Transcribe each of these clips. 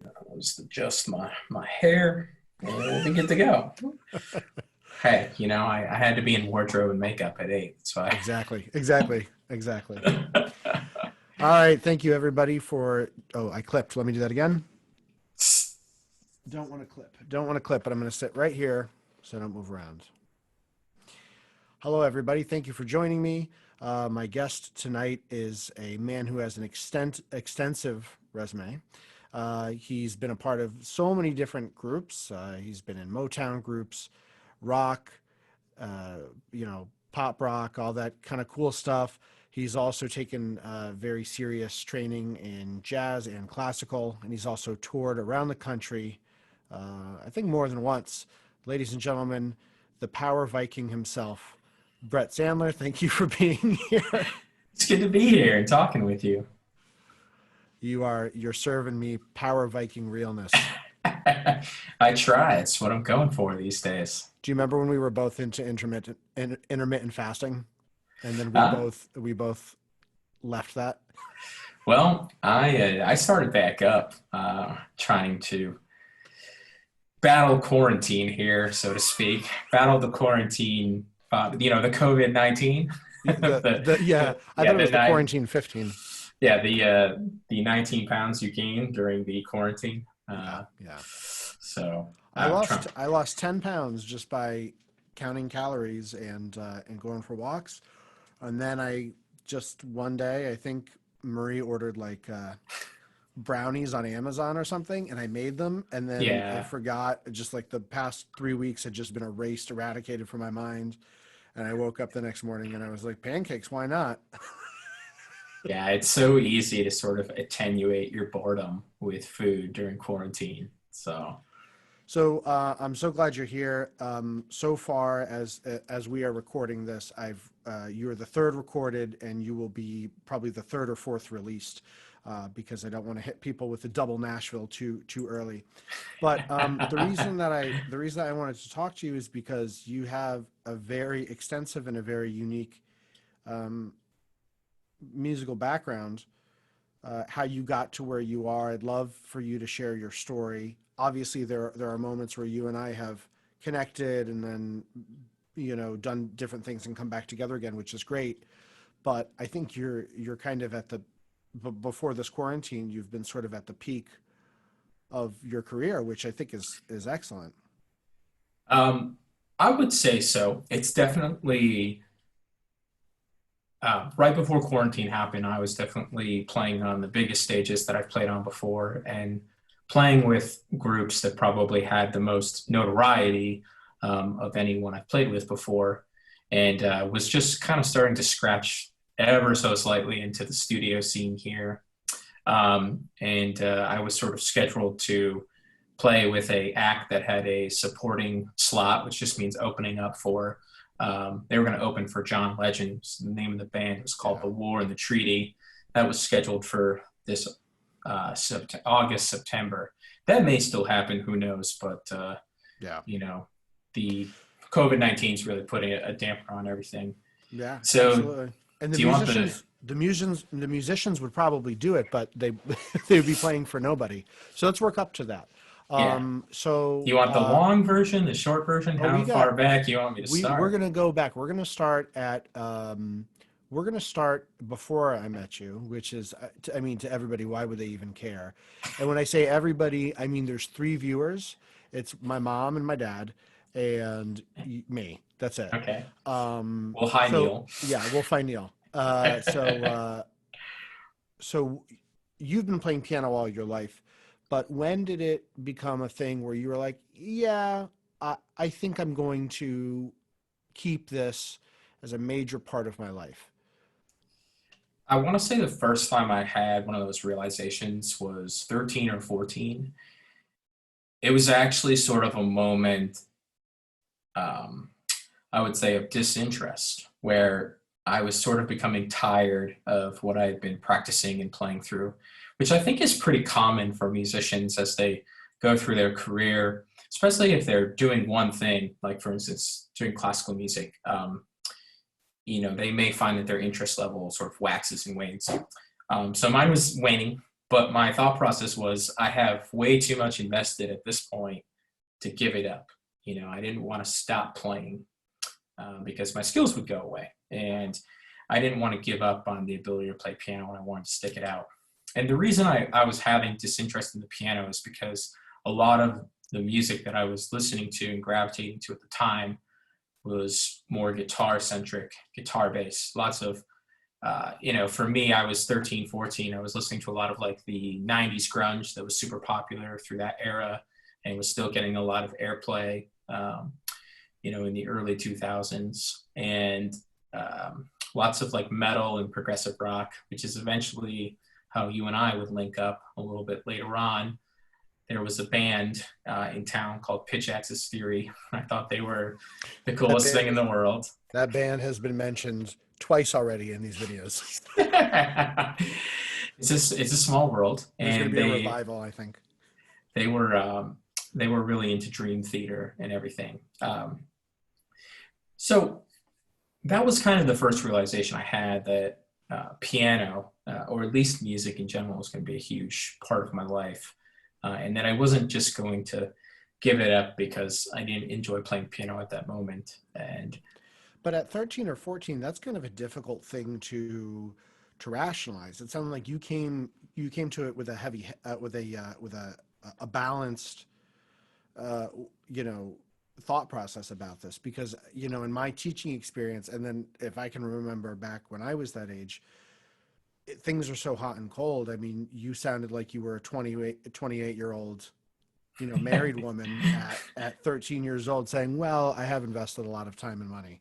I'll just adjust my hair, and we'll be good to go. Hey, I had to be in wardrobe and makeup at 8. That's why. Exactly. Exactly. Exactly. All right. Thank you, everybody, for. Oh, I clipped. Let me do that again. Don't want to clip. Don't want to clip, but I'm going to sit right here so I don't move around. Hello, everybody. Thank you for joining me. My guest tonight is a man who has an extensive resume. He's been a part of so many different groups. He's been in Motown groups, rock, uh, pop rock, all that kind of cool stuff. He's also taken very serious training in jazz and classical, and he's also toured around the country, I think more than once. Ladies and gentlemen, the Power Viking himself, Brett Sandler. Thank you for being here. It's good to be here and talking with you. You're serving me Power Viking realness. I try. It's what I'm going for these days. Do you remember when we were both into intermittent fasting, and then Huh? we both left that? Well, I started back up, trying to battle quarantine here, so to speak. Battle the quarantine, the COVID-19, Yeah, I yeah, thought it was the quarantine 15. the 19 pounds you gained during the quarantine. Yeah, yeah. So I I'm trying. lost I lost 10 pounds just by counting calories and going for walks. And then I just one day, I think Marie ordered like brownies on Amazon or something, and I made them, and then I Yeah, forgot. Just like the past 3 weeks had just been erased, eradicated from my mind. And I woke up the next morning and I was like, pancakes, why not? yeah. It's so easy to sort of attenuate your boredom with food during quarantine. So So I'm so glad you're here. So far as we are recording this, I've you are the third recorded, and you will be probably the third or fourth released, because I don't want to hit people with the double Nashville too early. But the reason that I wanted to talk to you is because you have a very extensive and a very unique um, musical background. How you got to where you are. I'd love for you to share your story. Obviously, there are moments where you and I have connected and then done different things and come back together again, which is great. But I think you're kind of at the before this quarantine, you've been sort of at the peak of your career, which I think is excellent. um, I would say so. It's definitely right before quarantine happened. I was definitely playing on the biggest stages that I've played on before, and playing with groups that probably had the most notoriety of anyone I've played with before, and was just kind of starting to scratch ever so slightly into the studio scene here. And I was sort of scheduled to play with a act that had a supporting slot, which just means opening up for. They were going to open for John Legend. The name of the band was called Yeah. The War and the Treaty. That was scheduled for this August, September. That may still happen. Who knows? But Yeah. you know, the COVID-19 is really putting a damper on everything. Yeah, So, absolutely. And do you want the? the musicians would probably do it, but they they would be playing for nobody. So let's work up to that. Yeah. Do So you want the long version, the short version? oh, we How got far back do you want me to we're start? gonna go back. We're gonna start before I met you, which is I mean, to everybody, why would they even care? And when I say everybody, I mean there's three viewers. It's my mom and my dad and me. That's it. Okay. Um, Well, hi, so Neil. yeah, we'll find Neil. So you've been playing piano all your life, but when did it become a thing where you were like, yeah, I think I'm going to keep this as a major part of my life? I want to say the first time I had one of those realizations was 13 or 14. It was actually sort of a moment, um, I would say, of disinterest, where I was sort of becoming tired of what I had been practicing and playing through, which I think is pretty common for musicians as they go through their career, especially if they're doing one thing, like for instance, doing classical music. They may find that their interest level sort of waxes and wanes. So mine was waning. But my thought process was I have way too much invested at this point to give it up. I didn't want to stop playing because my skills would go away. And I didn't want to give up on the ability to play piano, and I wanted to stick it out. And the reason I was having disinterest in the piano is because a lot of the music that I was listening to and gravitating to at the time was more guitar-centric, guitar-based. Lots of, for me, I was 13, 14. I was listening to a lot of like the 90s grunge that was super popular through that era and was still getting a lot of airplay, in the early 2000s. And lots of like metal and progressive rock, which is eventually how you and I would link up a little bit later on. There was a band in town called Pitch Axis Theory. I thought they were the coolest thing in the world. That band has been mentioned twice already in these videos. It's a small world, There's going to be a revival, I think. They were really into Dream Theater and everything. So that was kind of the first realization I had that piano, or at least music in general, was going to be a huge part of my life. And that I wasn't just going to give it up because I didn't enjoy playing piano at that moment. But at 13 or 14, that's kind of a difficult thing to rationalize. It sounded like you came to it with a balanced, thought process about this, because, in my teaching experience, and then if I can remember back when I was that age, things are so hot and cold. I mean, you sounded like you were a 28-year-old, married woman at 13 years old saying, well, I have invested a lot of time and money.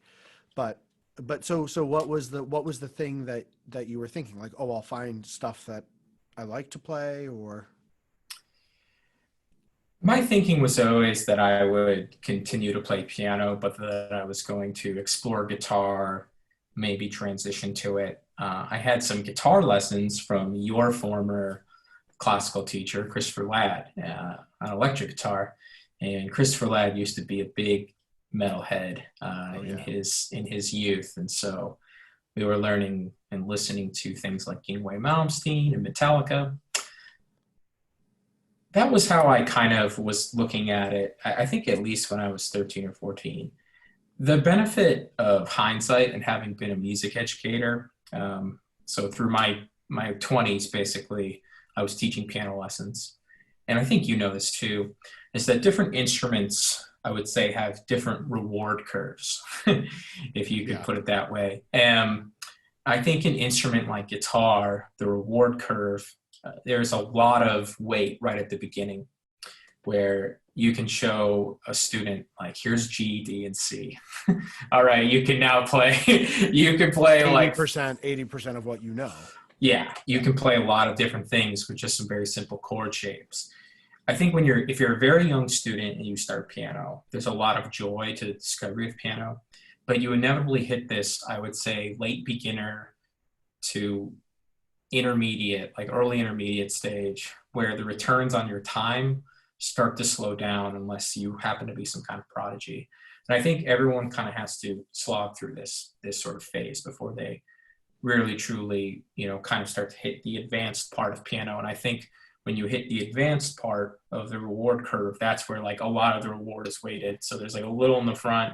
But so what was the thing that you were thinking? Like, oh, I'll find stuff that I like to play, or? My thinking was always that I would continue to play piano, but that I was going to explore guitar, maybe transition to it. I had some guitar lessons from your former classical teacher, Christopher Ladd, on electric guitar. And Christopher Ladd used to be a big metalhead in his youth. And so we were learning and listening to things like Yngwie Malmsteen and Metallica. That was how I kind of was looking at it, I think at least when I was 13 or 14. The benefit of hindsight and having been a music educator, so through my 20s, basically, I was teaching piano lessons. And I think you know this too, is that different instruments, I would say, have different reward curves, if you could put it that way. I think an instrument like guitar, the reward curve, there's a lot of weight right at the beginning where you can show a student, like, here's G, D, and C. All right, you can now play, you can play 80% of what you know. Yeah, you can play a lot of different things with just some very simple chord shapes. I think if you're a very young student and you start piano, there's a lot of joy to the discovery of piano, but you inevitably hit this, I would say, late beginner to intermediate, like early intermediate stage, where the returns on your time start to slow down unless you happen to be some kind of prodigy. And I think everyone kind of has to slog through this sort of phase before they really truly, kind of start to hit the advanced part of piano. And I think when you hit the advanced part of the reward curve, that's where like a lot of the reward is weighted. So there's like a little in the front,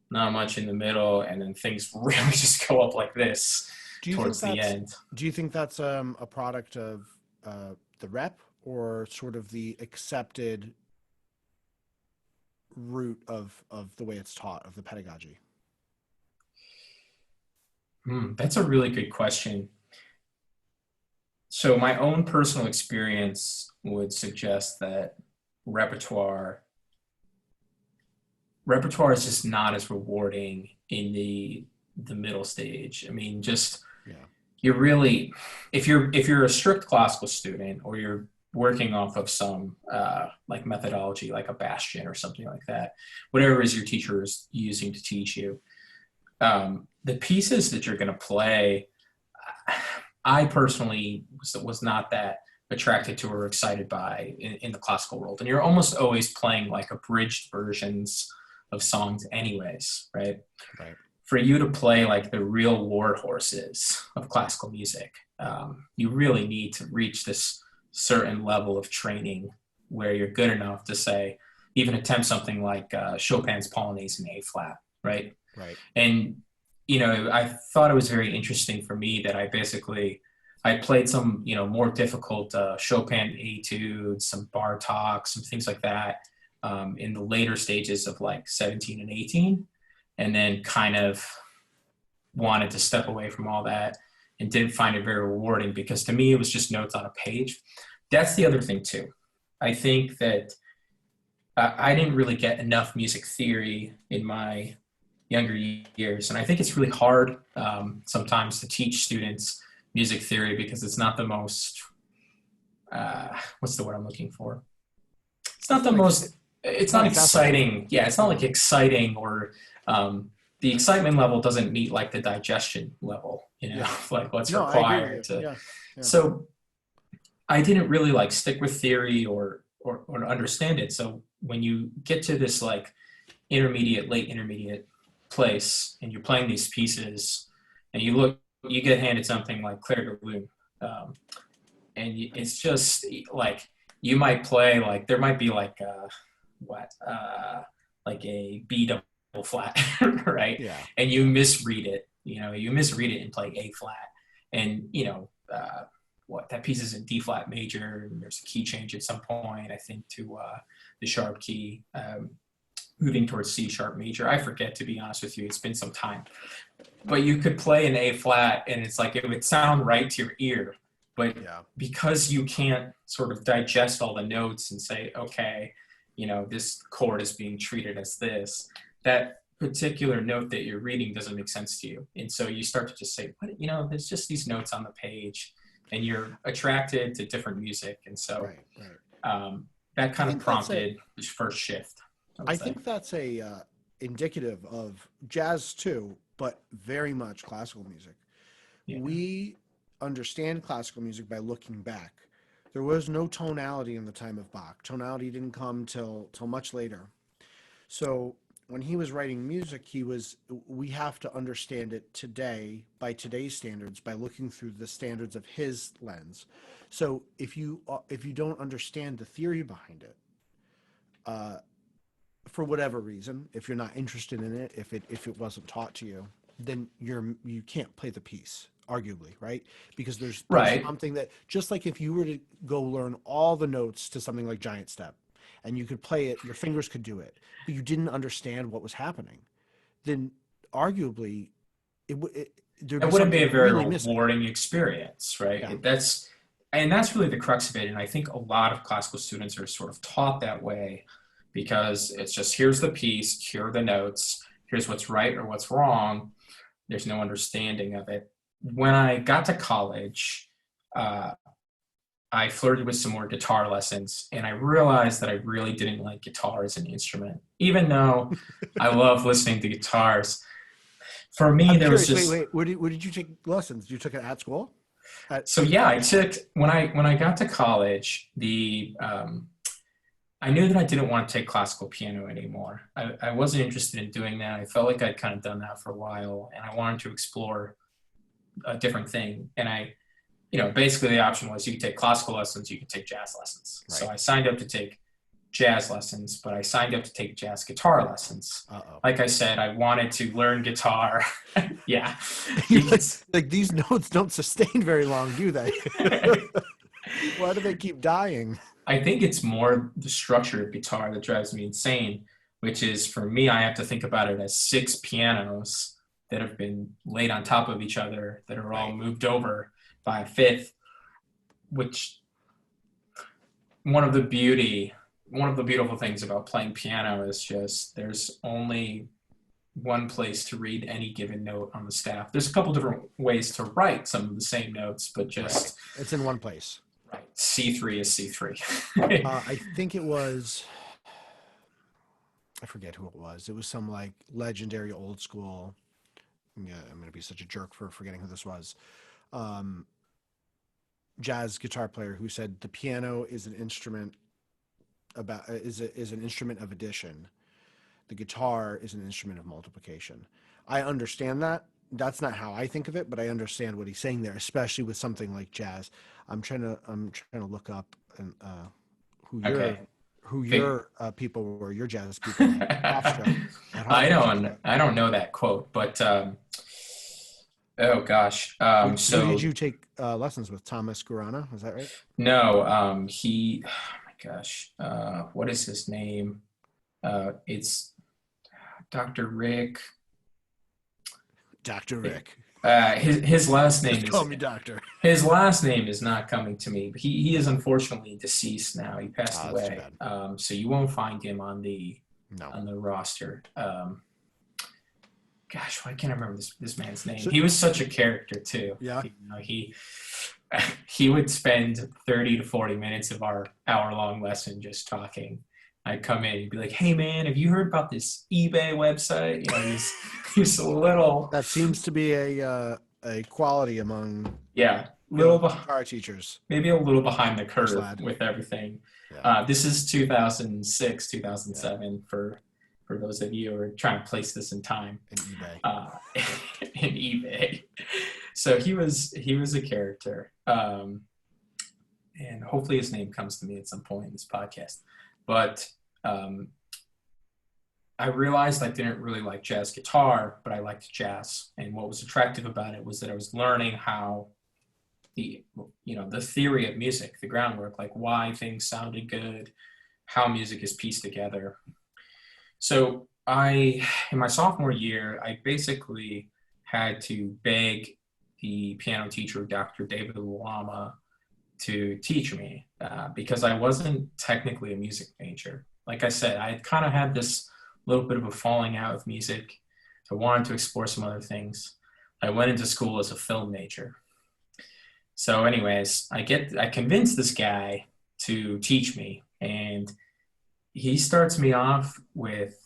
not much in the middle, and then things really just go up like this towards the end. Do you think that's a product of the rep, or sort of the accepted route of the way it's taught, of the pedagogy? That's a really good question. So my own personal experience would suggest that repertoire is just not as rewarding in the middle stage. I mean, you're really, if you're a strict classical student, or you're working off of some like methodology, like a Bastion or something like that, whatever it is your teacher is using to teach you, the pieces that you're going to play, I personally was not that attracted to or excited by in the classical world. And you're almost always playing like abridged versions of songs anyways, right? Right. For you to play like the real war horses of classical music, you really need to reach this certain level of training where you're good enough to say, even attempt something like Chopin's Polonaise in A flat, right? Right. And, you know, I thought it was very interesting for me that I played some, you know, more difficult Chopin etudes, some Bartok, some things like that in the later stages of like 17 and 18, and then kind of wanted to step away from all that and didn't find it very rewarding because to me it was just notes on a page. That's the other thing too. I think that I didn't really get enough music theory in my younger years, and I think it's really hard sometimes to teach students music theory because it's not the most what's the word I'm looking for? It's not the most. It's not exciting. Yeah, it's not like exciting or the excitement level doesn't meet like the digestion level. You know, Yeah. like what's No, I agree with required you. to. Yeah. Yeah. So I didn't really like stick with theory or understand it. So when you get to this like intermediate, late intermediate place, and you're playing these pieces, and you get handed something like Clair de Lune, it's just like you might play like there might be like like a B double flat, right? Yeah. And you misread it. You know, you misread it and play A flat, and you know. That piece is in D flat major, and there's a key change at some point, I think, to the sharp key, moving towards C sharp major. I forget, to be honest with you, it's been some time. But you could play an A flat, and it's like it would sound right to your ear, but because you can't sort of digest all the notes and say, okay, you know, this chord is being treated as this, that particular note that you're reading doesn't make sense to you. And so you start to just say, what, you know, there's just these notes on the page, and you're attracted to different music. And so that kind of prompted the first shift. I think that's indicative of jazz too, but very much classical music. Yeah. We understand classical music by looking back. There was no tonality in the time of Bach. Tonality didn't come till much later. So when he was writing music, we have to understand it today by today's standards, by looking through the standards of his lens. So if you don't understand the theory behind it, for whatever reason, if you're not interested in it, if it wasn't taught to you, then you can't play the piece, arguably, right? Because there's something that, just like if you were to go learn all the notes to something like Giant Step, and you could play it, your fingers could do it, but you didn't understand what was happening, then arguably it wouldn't be a very rewarding experience, right? Yeah. That's really the crux of it. And I think a lot of classical students are sort of taught that way because it's just, here's the piece, here are the notes, here's what's right or what's wrong. There's no understanding of it. When I got to college, I flirted with some more guitar lessons, and I realized that I really didn't like guitar as an instrument, even though I love listening to guitars. For me, was just... Wait. Where did you take lessons? You took it at school? I took, when I got to college, I knew that I didn't want to take classical piano anymore. I wasn't interested in doing that. I felt like I'd kind of done that for a while, and I wanted to explore a different thing. And basically the option was you could take classical lessons, you could take jazz lessons. Right. So I signed up to take jazz lessons, but I signed up to take jazz guitar lessons. Uh-oh. Like I said, I wanted to learn guitar. Yeah. Like these notes don't sustain very long, do they? Why do they keep dying? I think it's more the structure of guitar that drives me insane, which is, for me, I have to think about it as 6 pianos that have been laid on top of each other that are all moved over by a fifth, which one of the beautiful things about playing piano is just there's only one place to read any given note on the staff. There's a couple different ways to write some of the same notes, but just it's in one place. Right. C3 is C3. I think it was, I forget who it was. It was some like legendary old school. Yeah, I'm going to be such a jerk for forgetting who this was. Jazz guitar player who said the piano is an instrument is an instrument of addition. The guitar is an instrument of multiplication. I understand that, that's not how I think of it, but I understand what he's saying there, especially with something like jazz. I'm trying to look up and who your Okay. who Think- your people were, your jazz people at Hofstra at Hofstra. I don't know that quote, but oh gosh. Who did So you take lessons with? Thomas Gurana, is that right? no, he, oh my gosh, what is his name? It's Dr. Rick. Dr. Rick. His last name Just call is me doctor. his last name is not coming to me, but he is unfortunately deceased now. He passed Ah, that's too away. bad. So you won't find him on No. the roster. Gosh, why can't I remember this man's name? So, He was such a character too. yeah. You know, he would spend 30 to 40 minutes of our hour-long lesson just talking. I'd come in and be like, "Hey man, have you heard about this eBay website?" You know, he's a little, That seems to be a quality among yeah, field guitar teachers. maybe a little behind the First curve lad. with everything. Yeah. This is 2006, Yeah. 2007 for those of you who are trying to place this in time. And eBay. In eBay. So he was a character, and hopefully his name comes to me at some point in this podcast. But I realized I didn't really like jazz guitar, but I liked jazz. And what was attractive about it was that I was learning how the theory of music, the groundwork, like why things sounded good, how music is pieced together. So in my sophomore year, I basically had to beg the piano teacher, Dr. David Lama, to teach me because I wasn't technically a music major. Like I said, I kind of had this little bit of a falling out with music. I wanted to explore some other things. I went into school as a film major. So anyways, I convinced this guy to teach me, and he starts me off with,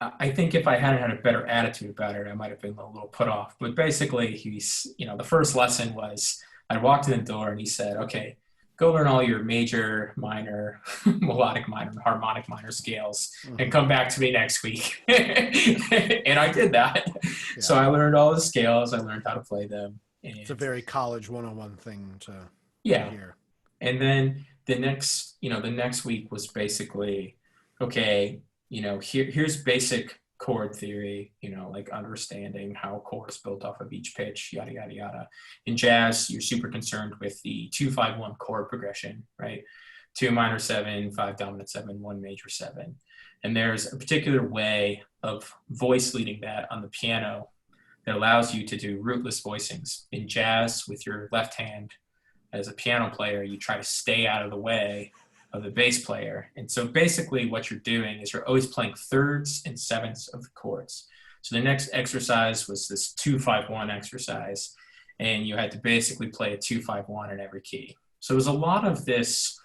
I think if I hadn't had a better attitude about it, I might have been a little put off. But basically, the first lesson was I walked in the door and he said, "Okay, go learn all your major, minor, melodic minor, harmonic minor scales and come back to me next week." And I did that. Yeah. So I learned all the scales. I learned how to play them. And It's a very college 101 thing to yeah. hear. And then the next week was basically, okay, here's basic chord theory, like understanding how chords built off of each pitch, yada, yada, yada. In jazz, you're super concerned with the 2-5-1 chord progression, right? 2 minor 7, 5 dominant 7, 1 major 7. And there's a particular way of voice leading that on the piano that allows you to do rootless voicings. In jazz, with your left hand, as a piano player, you try to stay out of the way of the bass player. And so basically what you're doing is you're always playing thirds and sevenths of the chords. So the next exercise was this 2-5-1 exercise, and you had to basically play a 2-5-1 in every key. So it was a lot of this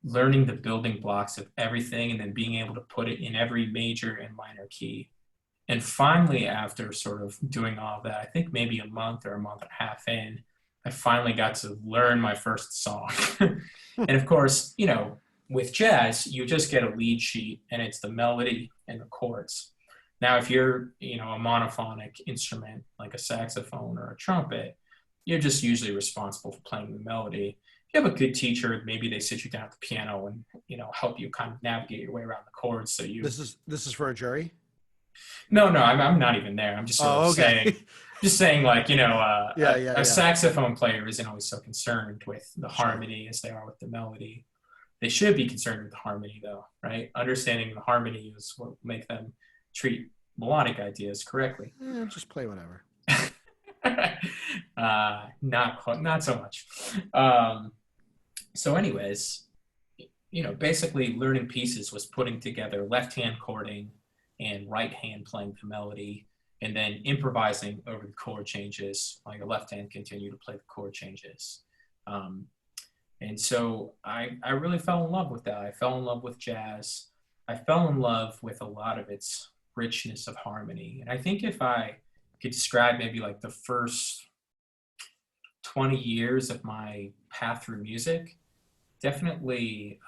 learning the building blocks of everything and then being able to put it in every major and minor key. And finally, after sort of doing all of that, I think maybe a month or a month and a half in, I finally got to learn my first song. And of course, with jazz, you just get a lead sheet and it's the melody and the chords. Now, if you're, a monophonic instrument like a saxophone or a trumpet, you're just usually responsible for playing the melody. If you have a good teacher, maybe they sit you down at the piano and, help you kind of navigate your way around the chords. So This is for a jury? No, I'm not even there. I'm just sort of saying, like, a saxophone player isn't always so concerned with the harmony as they are with the melody. They should be concerned with the harmony, though, right? Understanding the harmony is what will make them treat melodic ideas correctly. Just play whatever. Not so much. So anyways, basically learning pieces was putting together left-hand chording and right hand playing the melody, and then improvising over the chord changes, like a left hand continue to play the chord changes. And so I really fell in love with that. I fell in love with jazz. I fell in love with a lot of its richness of harmony. And I think if I could describe maybe like the first 20 years of my path through music, definitely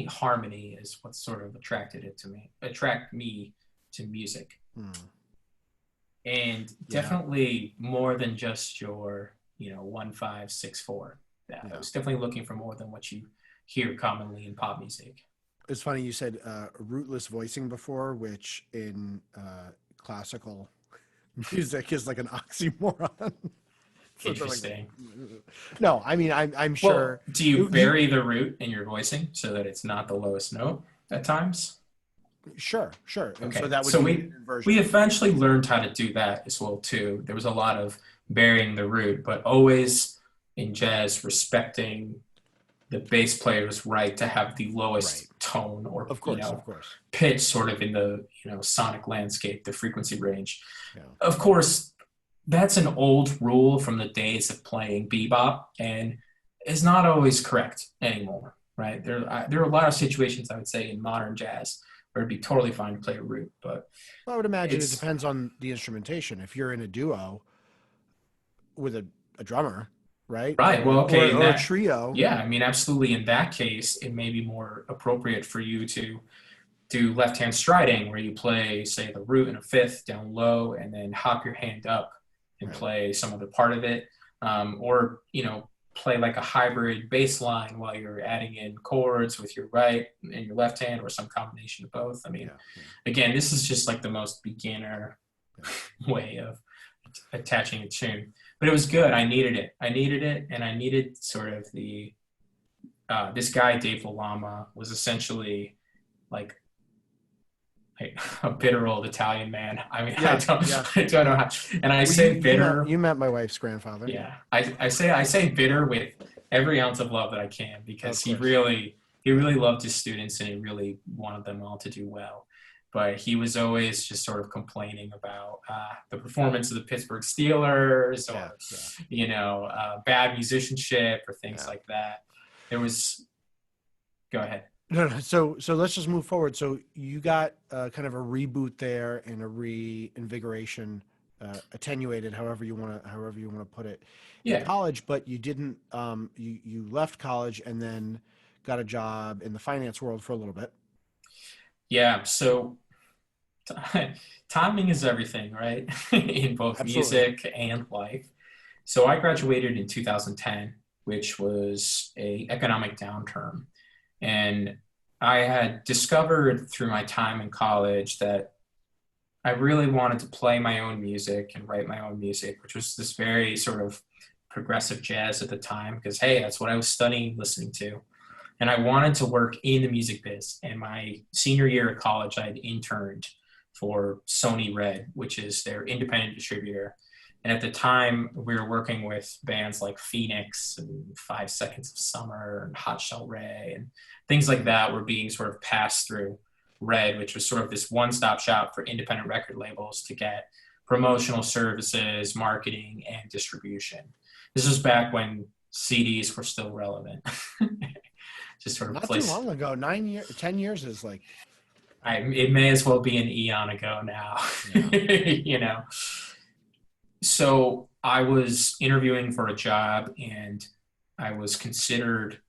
harmony is what sort of attracted me to music. Hmm. And Yeah. definitely more than just your, 1 5 6 4. Yeah, I Yeah. was definitely looking for more than what you hear commonly in pop music. It's funny you said rootless voicing before, which in classical music is like an oxymoron. So they're like, Interesting. no, I mean, I'm Well, sure do you you bury the root in your voicing so that it's not the lowest note at times? sure, and so Okay, that would so be we an we inversion. eventually learned how to do that as well too. There was a lot of burying the root, but always in jazz respecting the bass player's right to have the Right. lowest tone or Of course. pitch sort of in the sonic landscape, the frequency range. Yeah. Of course, that's an old rule from the days of playing bebop and is not always correct anymore, right? There are a lot of situations I would say in modern jazz where it'd be totally fine to play a root, but Well, I would imagine it it's depends on the instrumentation. If you're in a duo with a drummer, right, right. Well, okay, in or a that, trio, yeah, I mean, absolutely. In that case, it may be more appropriate for you to do left hand striding, where you play, say, the root in a fifth down low, and then hop your hand up and right, play some other part of it, or play like a hybrid bass line while you're adding in chords with your right and your left hand, or some combination of both. I mean, yeah, yeah, again, this is just like the most beginner yeah. way of attaching a tune, but it was good. I needed it. I needed it, and I needed sort of the this guy Dave Lalama was essentially like a bitter old Italian man. I mean, Yeah, yeah, I don't know yeah. how, and I Well, say bitter. you met my wife's grandfather. Yeah, I say bitter with every ounce of love that I can, because Of course. he really loved his students and he really wanted them all to do well. But he was always just sort of complaining about the performance of the Pittsburgh Steelers, Yeah, or yeah, bad musicianship or things yeah. like that. There was Go ahead. No, no. So let's just move forward. So you got kind of a reboot there and a reinvigoration, attenuated, however you want to put it, in Yeah, college. But you didn't. You left college and then got a job in the finance world for a little bit. yeah. So timing is everything, right? In both Absolutely. music and life. So I graduated in 2010, which was a economic downturn. And I had discovered through my time in college that I really wanted to play my own music and write my own music, which was this very sort of progressive jazz at the time, because hey, that's what I was studying, listening to. And I wanted to work in the music biz. And my senior year of college, I had interned for Sony Red, which is their independent distributor. And at the time, we were working with bands like Phoenix and 5 Seconds of Summer and Hot Shell Ray, and things like that were being sort of passed through Red, which was sort of this one-stop shop for independent record labels to get promotional services, marketing, and distribution. This was back when CDs were still relevant. Just sort of Not too place. long ago. 9 years, 10 years is like, It may as well be an eon ago now. yeah. you know. So I was interviewing for a job, and I was considered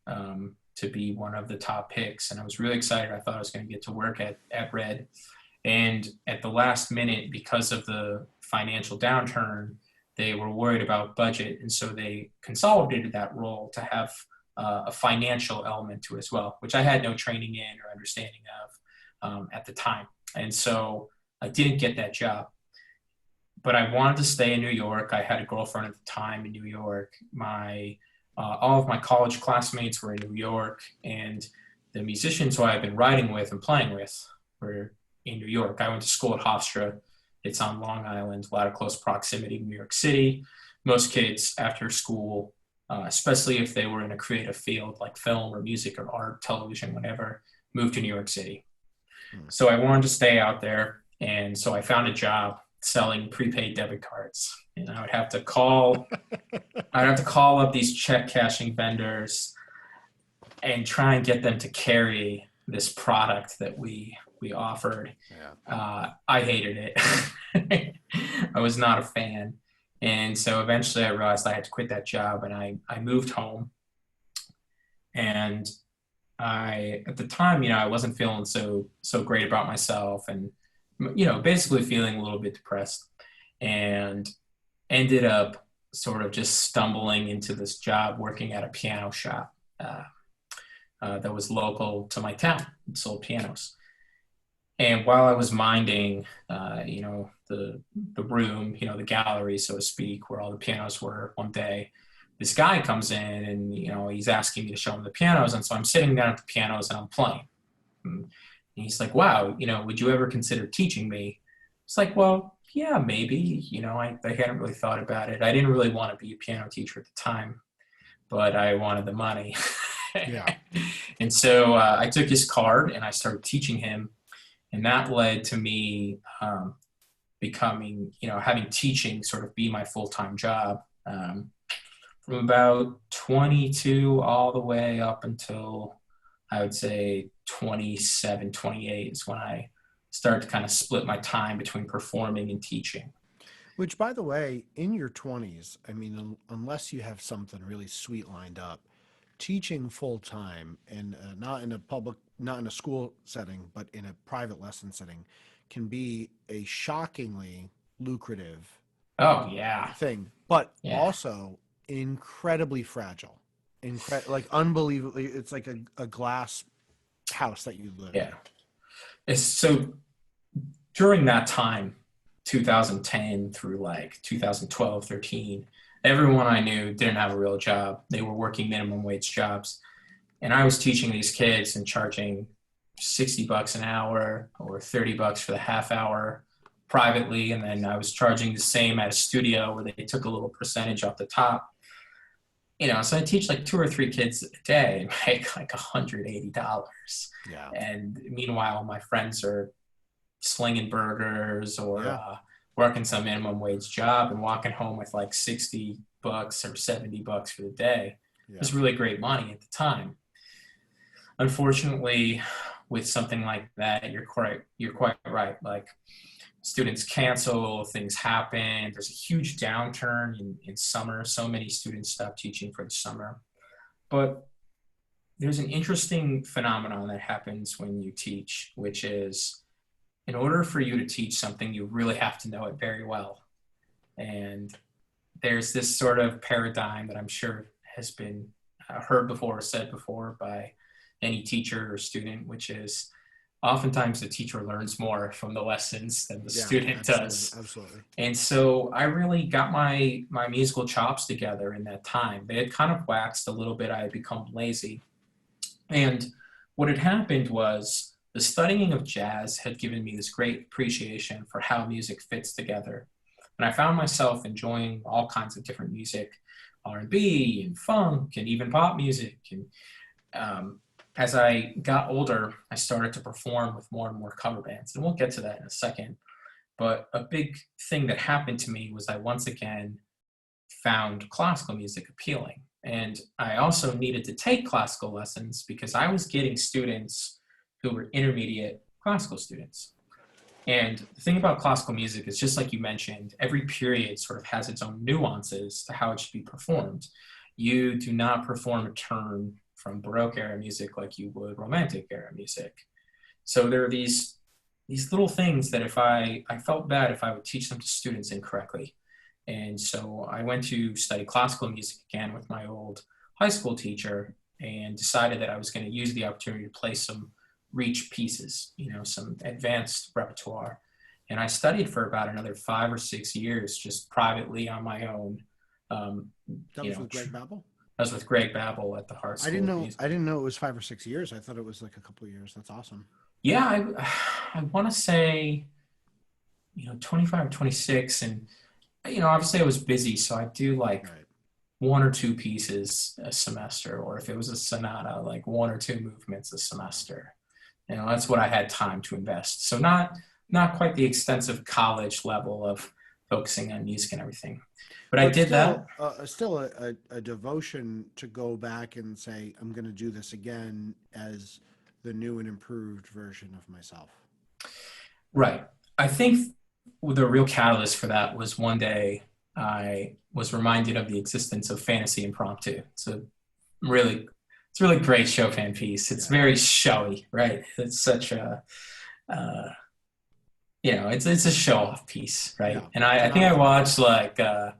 to be one of the top picks, and I was really excited. I thought I was going to get to work at Red, and at the last minute, because of the financial downturn, they were worried about budget, and so they consolidated that role to have a financial element to it as well, which I had no training in or understanding of at the time. And so I didn't get that job. But I wanted to stay in New York. I had a girlfriend at the time in New York. My All of my college classmates were in New York, and the musicians who I had been writing with and playing with were in New York. I went to school at Hofstra. It's on Long Island, a lot of close proximity to New York City. Most kids after school, especially if they were in a creative field like film or music or art, television, whatever, moved to New York City. Hmm. So I wanted to stay out there, and so I found a job selling prepaid debit cards. And I'd have to call up these check cashing vendors and try and get them to carry this product that we offered. Yeah. I hated it. I was not a fan. And so eventually I realized I had to quit that job, and I moved home. And at the time, I wasn't feeling so great about myself, and basically feeling a little bit depressed, and ended up sort of just stumbling into this job working at a piano shop that was local to my town. It sold pianos. And while I was minding, the room, the gallery, so to speak, where all the pianos were one day, this guy comes in and, he's asking me to show him the pianos. And so I'm sitting down at the pianos and I'm playing. And he's like, wow, would you ever consider teaching me? It's like, well, yeah, maybe. I hadn't really thought about it. I didn't really want to be a piano teacher at the time, but I wanted the money. Yeah. And so I took his card and I started teaching him. And that led to me becoming, having teaching sort of be my full-time job from about 22 all the way up until I would say 27, 28 is when I started to kind of split my time between performing and teaching. Which, by the way, in your 20s, I mean, unless you have something really sweet lined up, teaching full time and not in a not in a school setting, but in a private lesson setting, can be a shockingly lucrative Oh, yeah. thing, but Yeah. also incredibly fragile. Like unbelievably, it's like a glass house that you live in. Yeah. So during that time, 2010 through like 2012, 13, everyone I knew didn't have a real job. They were working minimum wage jobs. And I was teaching these kids and charging $60 an hour or $30 for the half hour privately. And then I was charging the same at a studio where they took a little percentage off the top. So I teach like 2 or 3 kids a day and make like $180. Yeah. And meanwhile, my friends are slinging burgers or Yeah. Working some minimum wage job and walking home with like $60 or $70 for the day. Yeah. It was really great money at the time. Unfortunately, with something like that, you're quite right. Like students cancel, things happen. There's a huge downturn in summer. So many students stop teaching for the summer. But there's an interesting phenomenon that happens when you teach, which is in order for you to teach something, you really have to know it very well. And there's this sort of paradigm that I'm sure has been heard before or said before by any teacher or student, which is oftentimes the teacher learns more from the lessons than the student does. Absolutely. And so I really got my musical chops together in that time. They had kind of waxed a little bit. I had become lazy. And what had happened was the studying of jazz had given me this great appreciation for how music fits together. And I found myself enjoying all kinds of different music, R&B and funk and even pop music. And as I got older, I started to perform with more and more cover bands. And we'll get to that in a second. But a big thing that happened to me was I once again found classical music appealing. And I also needed to take classical lessons because I was getting students who were intermediate classical students. And the thing about classical music is, just like you mentioned, every period sort of has its own nuances to how it should be performed. You do not perform a turn from Baroque era music like you would Romantic era music. So there are these little things that if I felt bad if I would teach them to students incorrectly. And so I went to study classical music again with my old high school teacher and decided that I was going to use the opportunity to play some reach pieces, some advanced repertoire. And I studied for about another 5 or 6 years, just privately on my own. That was with Greg Babel? I was with Greg Babel at the Hart School. I didn't know it was 5 or 6 years. I thought it was like a couple of years. That's awesome. Yeah, I want to say, 25 or 26. And, obviously I was busy. So I do like 1 or 2 pieces a semester, or if it was a sonata, like 1 or 2 movements a semester. That's what I had time to invest. So not quite the extensive college level of focusing on music and everything. But I did that. Still a devotion to go back and say, I'm going to do this again as the new and improved version of myself. Right. I think the real catalyst for that was one day I was reminded of the existence of Fantasy Impromptu. It's a really great Chopin piece. It's very showy, right? It's such a it's a show off piece, right? Yeah, And it's I not think a I fun one. watched what,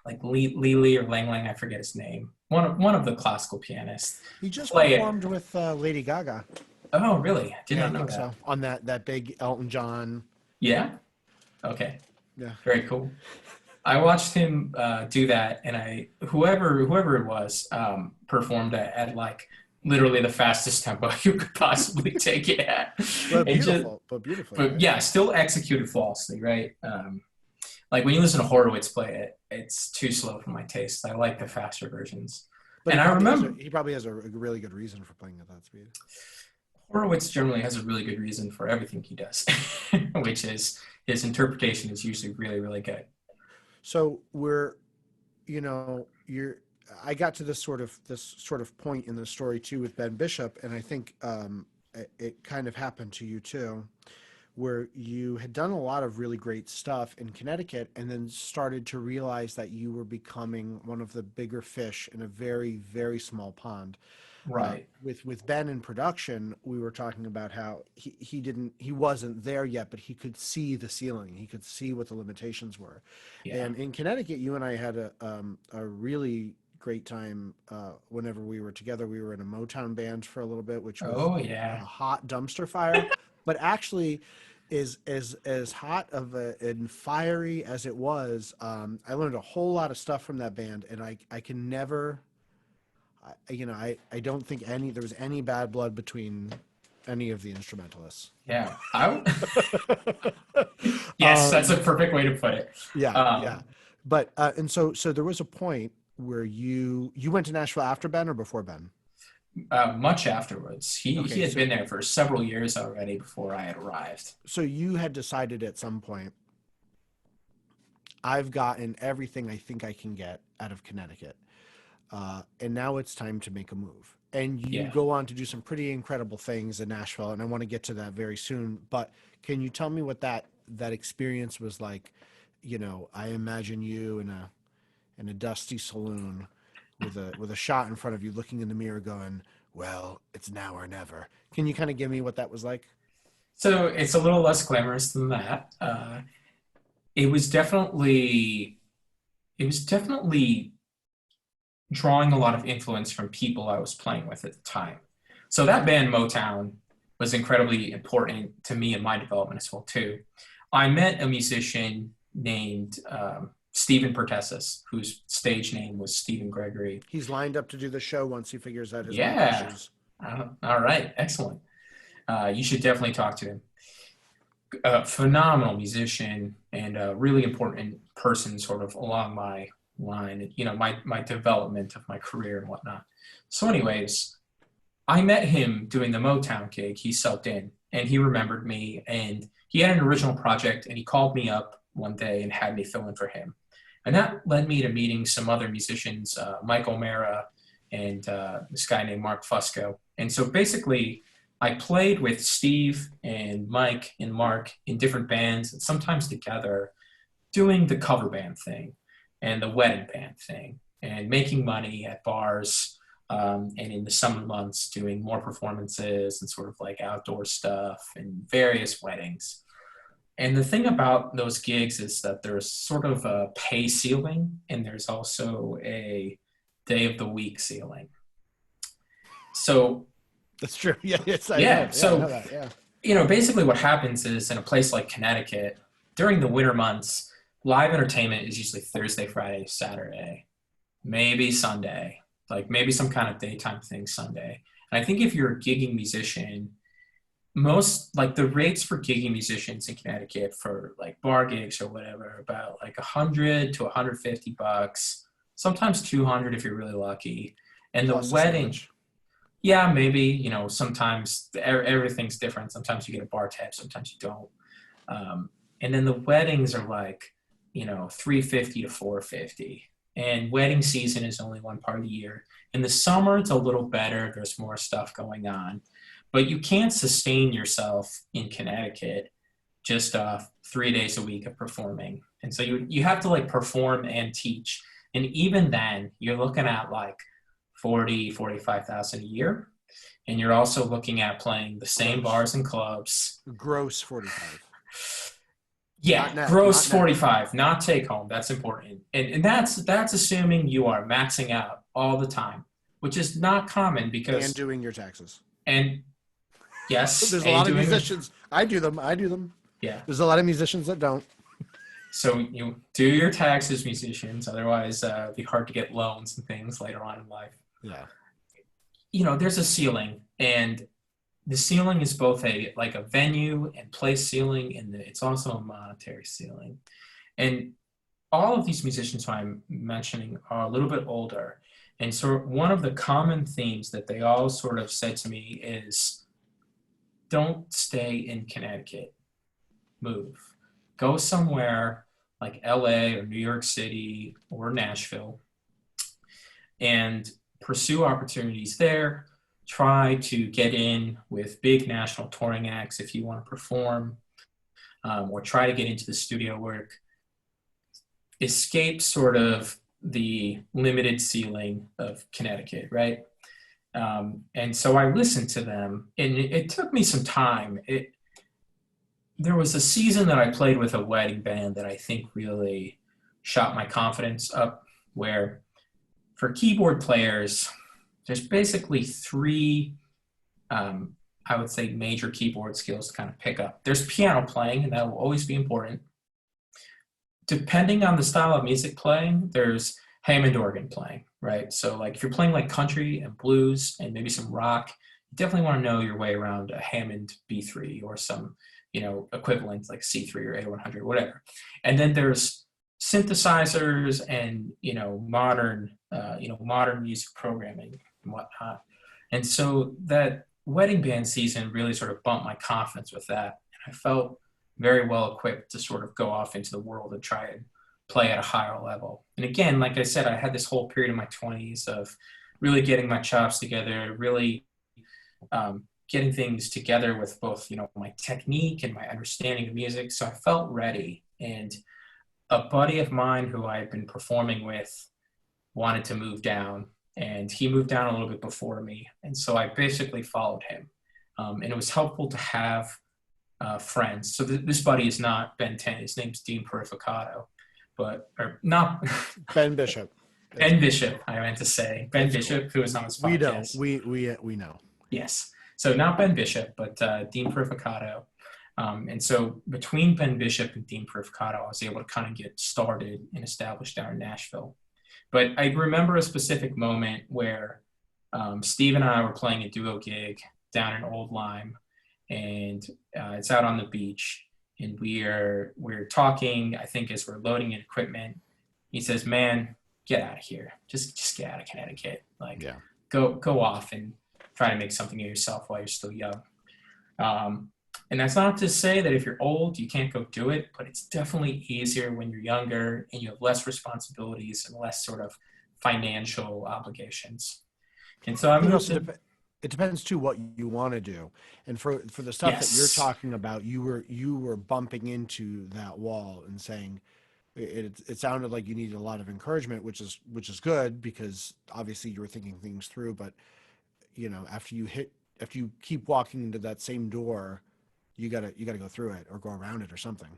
like Lee or Lang Lang, I forget his name. One of the classical pianists He just play it. performed with Lady Gaga. Oh, really? I did Yeah, I not know think so. that. On that big Elton John. Yeah. Okay. Yeah. Very cool. I watched him do that, and whoever it was performed at like literally the fastest tempo you could possibly take it at. But It just, beautiful, but beautifully, but right? yeah, still executed flawlessly, right? Like when you listen to Horowitz play it, it's too slow for my taste. I like the faster versions. But And I remember he probably has a really good reason for playing at that speed. Horowitz generally has a really good reason for everything he does, which is his interpretation is usually really, really good. So you're. I got to this sort of point in the story too with Ben Bishop, and I think it kind of happened to you too, where you had done a lot of really great stuff in Connecticut and then started to realize that you were becoming one of the bigger fish in a very, very small pond. Right. With Ben in production, we were talking about how he wasn't there yet, but he could see the ceiling. He could see what the limitations were. Yeah. And in Connecticut, you and I had a really great time whenever we were together. We were in a Motown band for a little bit, which was Oh, a yeah. hot dumpster fire, but actually is as hot of and fiery as it was. I learned a whole lot of stuff from that band, and I can never I don't think there was any bad blood between any of the instrumentalists. Yeah. Yes, that's a um, perfect way to put it. yeah, yeah. Um, But and so there was a point where you went to Nashville after Ben or before Ben? much afterwards. He Okay, had been there for several years already before I had arrived. so you had decided at some point, I've gotten everything I think I can get out of Connecticut, and now it's time to make a move. And you Yeah. go on to do some pretty incredible things in Nashville, and I want to get to that very soon. But can you tell me what that experience was like? I imagine you in a dusty saloon with a shot in front of you, looking in the mirror, going, "Well, it's now or never." Can you kind of give me what that was like? So it's a little less glamorous than that. It was definitely it was definitely drawing a lot of influence from people I was playing with at the time. So that band Motown was incredibly important to me in my development as well too. I met a musician named Stephen Pertessis, whose stage name was Stephen Gregory. He's lined up to do the show once he figures out his mic Yeah. issues. All right. Excellent. You should definitely talk to him. A phenomenal musician and a really important person sort of along my line, my development of my career and whatnot. So anyways, I met him doing the Motown gig. He subbed in and he remembered me and he had an original project and he called me up one day and had me fill in for him. And that led me to meeting some other musicians, Mike O'Mara and this guy named Mark Fusco. And so basically, I played with Steve and Mike and Mark in different bands and sometimes together doing the cover band thing and the wedding band thing and making money at bars and in the summer months doing more performances and sort of like outdoor stuff and various weddings. And the thing about those gigs is that there's sort of a pay ceiling and there's also a day of the week ceiling. So That's true. Yeah, yes, I know. yeah, Yeah, I know so that. Yeah. basically what happens is in a place like Connecticut, during the winter months, live entertainment is usually Thursday, Friday, Saturday, maybe Sunday, like maybe some kind of daytime thing Sunday. And I think if you're a gigging musician, most like the rates for gigging musicians in Connecticut for like bar gigs or whatever are about like 100 to 150 bucks, sometimes 200 if you're really lucky. And the Plus a wedding, sandwich. yeah, maybe, sometimes everything's different. Sometimes you get a bar tab, sometimes you don't. And then the weddings are like, 350 to 450. And wedding season is only one part of the year. In the summer, it's a little better. There's more stuff going on. But you can't sustain yourself in Connecticut just 3 days a week of performing. And so you have to like perform and teach. And even then, you're looking at like 45,000 a year. And you're also looking at playing the same Gross. bars and clubs. Gross 45. Yeah, Not net. gross Not net. 45, not take home. That's important. And that's assuming you are maxing out all the time, which is not common And because, doing your taxes. and yes, There's a and lot of doing it. musicians. I do them. I do them. Yeah. There's a lot of musicians that don't. So you do your taxes, musicians. Otherwise, it'd be hard to get loans and things later on in life. Yeah. There's a ceiling, and the ceiling is both a venue and place ceiling, and it's also a monetary ceiling. And all of these musicians who I'm mentioning are a little bit older. And so one of the common themes that they all sort of said to me is, don't stay in Connecticut, move. Go somewhere like LA or New York City or Nashville and pursue opportunities there. Try to get in with big national touring acts if you want to perform, or try to get into the studio work. Escape sort of the limited ceiling of Connecticut, right? And so I listened to them, and it took me some time. There was a season that I played with a wedding band that I think really shot my confidence up, where for keyboard players, there's basically three, I would say, major keyboard skills to kind of pick up. There's piano playing, and that will always be important. Depending on the style of music playing, there's Hammond organ playing, right? So like if you're playing like country and blues and maybe some rock, you definitely want to know your way around a Hammond B3 or some, equivalent like C3 or A100, whatever. And then there's synthesizers and, modern music programming and whatnot. And so that wedding band season really sort of bumped my confidence with that. And I felt very well equipped to sort of go off into the world and try and play at a higher level. And again, like I said, I had this whole period in my 20s of really getting my chops together, really getting things together with both, my technique and my understanding of music. So I felt ready. And a buddy of mine who I had been performing with wanted to move down, and he moved down a little bit before me. And so I basically followed him. And it was helpful to have friends. So this buddy is not Ben 10. His name's Dean Purificato, or not Ben Bishop. Ben Bishop. I meant to say Ben That's Bishop, cool. who is on this podcast. We know. Yes. So not Ben Bishop, but Dean Purificato. And so between Ben Bishop and Dean Purificato, I was able to kind of get started and established down in Nashville. But I remember a specific moment where Steve and I were playing a duo gig down in Old Lyme, and it's out on the beach, and we're talking, I think, as we're loading in equipment. He says, "Man, get out of here. Just get out of Connecticut. Like, Yeah. go off and try to make something of yourself while you're still young." And that's not to say that if you're old, you can't go do it, but it's definitely easier when you're younger and you have less responsibilities and less sort of financial obligations. And so I moved to, It depends too what you want to do, and for the stuff that you're yes, talking about, you were bumping into that wall and saying it sounded like you needed a lot of encouragement, which is good, because obviously you were thinking things through. But after you keep walking into that same door, you gotta go through it or go around it or something.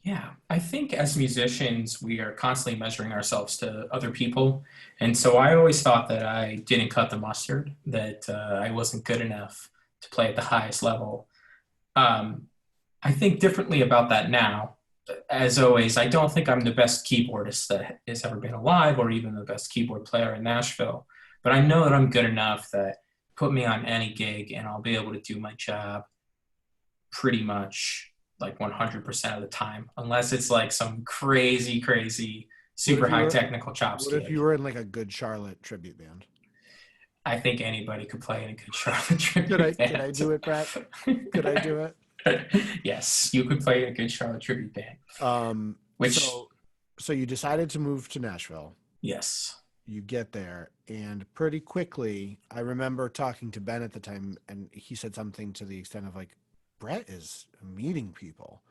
yeah, I think as musicians, we are constantly measuring ourselves to other people. And so I always thought that I didn't cut the mustard, that I wasn't good enough to play at the highest level. I think differently about that now. As always, I don't think I'm the best keyboardist that has ever been alive or even the best keyboard player in Nashville. But I know that I'm good enough that put me on any gig and I'll be able to do my job pretty much like 100% of the time, unless it's like some crazy, super high technical chops What gig. if you were in like a Good Charlotte tribute band? I think anybody could play in a Good Charlotte tribute band. Could I do it, Brett? Could I do it? Yes, you could play in a Good Charlotte tribute band. Which, so you decided to move to Nashville. yes. You get there, and pretty quickly, I remember talking to Ben at the time, and he said something to the extent of like, Brett is meeting people.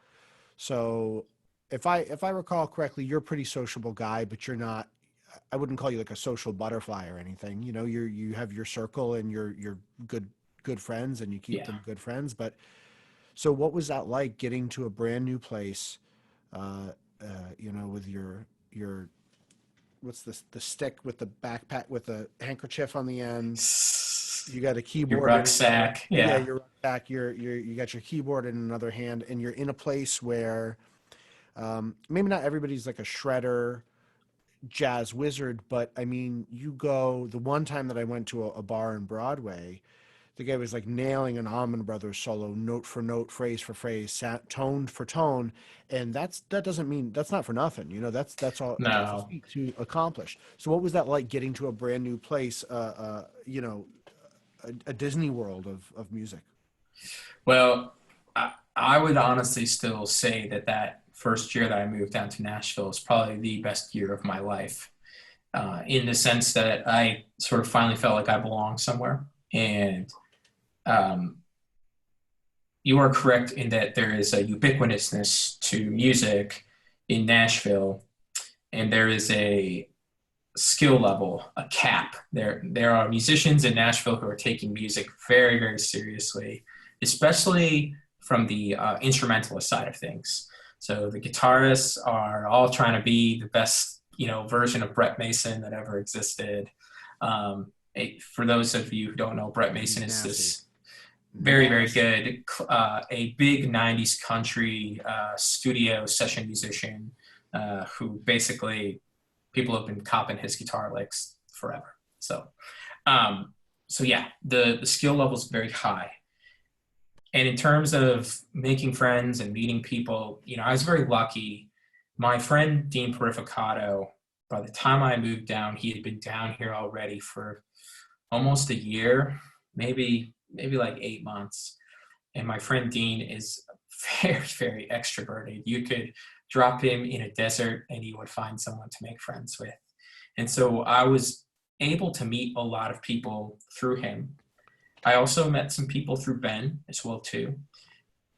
So if I recall correctly, you're a pretty sociable guy, but you're not I wouldn't call you like a social butterfly or anything. You know, you have your circle and your good friends, and you keep Yeah. them good friends. But so, what was that like getting to a brand new place? Uh, you know, with your what's this, the stick with the backpack with the handkerchief on the end. You got a Your keyboard in another. rucksack. Yeah, Yeah. your rucksack. You got your keyboard in another hand, and you're in a place where maybe not everybody's like a shredder jazz wizard, but I mean, you go the one time that I went to a bar in Broadway, the guy was like nailing an Allman Brothers solo, note for note, phrase for phrase, tone for tone, and that doesn't mean that's not for nothing. You know, that's all that's a No. feat to accomplish. So, what was that like getting to a brand new place? You know, a Disney World of music. Well, I would honestly still say that that first year that I moved down to Nashville is probably the best year of my life, in the sense that I sort of finally felt like I belonged somewhere. And um, you are correct in that there is a ubiquitousness to music in Nashville, and there is a skill level, a cap. There are musicians in Nashville who are taking music very, very seriously, especially from the instrumentalist side of things. So the guitarists are all trying to be the best, version of Brett Mason that ever existed. For those of you who don't know, Brett Mason is Nasty. this very, very Nasty. good, a big 90s country studio session musician who basically people have been copping his guitar licks forever. Um, so yeah, the skill level is very high. And in terms of making friends and meeting people, I was very lucky. My friend Dean Purificato, by the time I moved down, he had been down here already for almost a year, maybe like 8 months. And my friend Dean is very, very extroverted. You could drop him in a desert and he would find someone to make friends with. And so I was able to meet a lot of people through him. I also met some people through Ben as well too.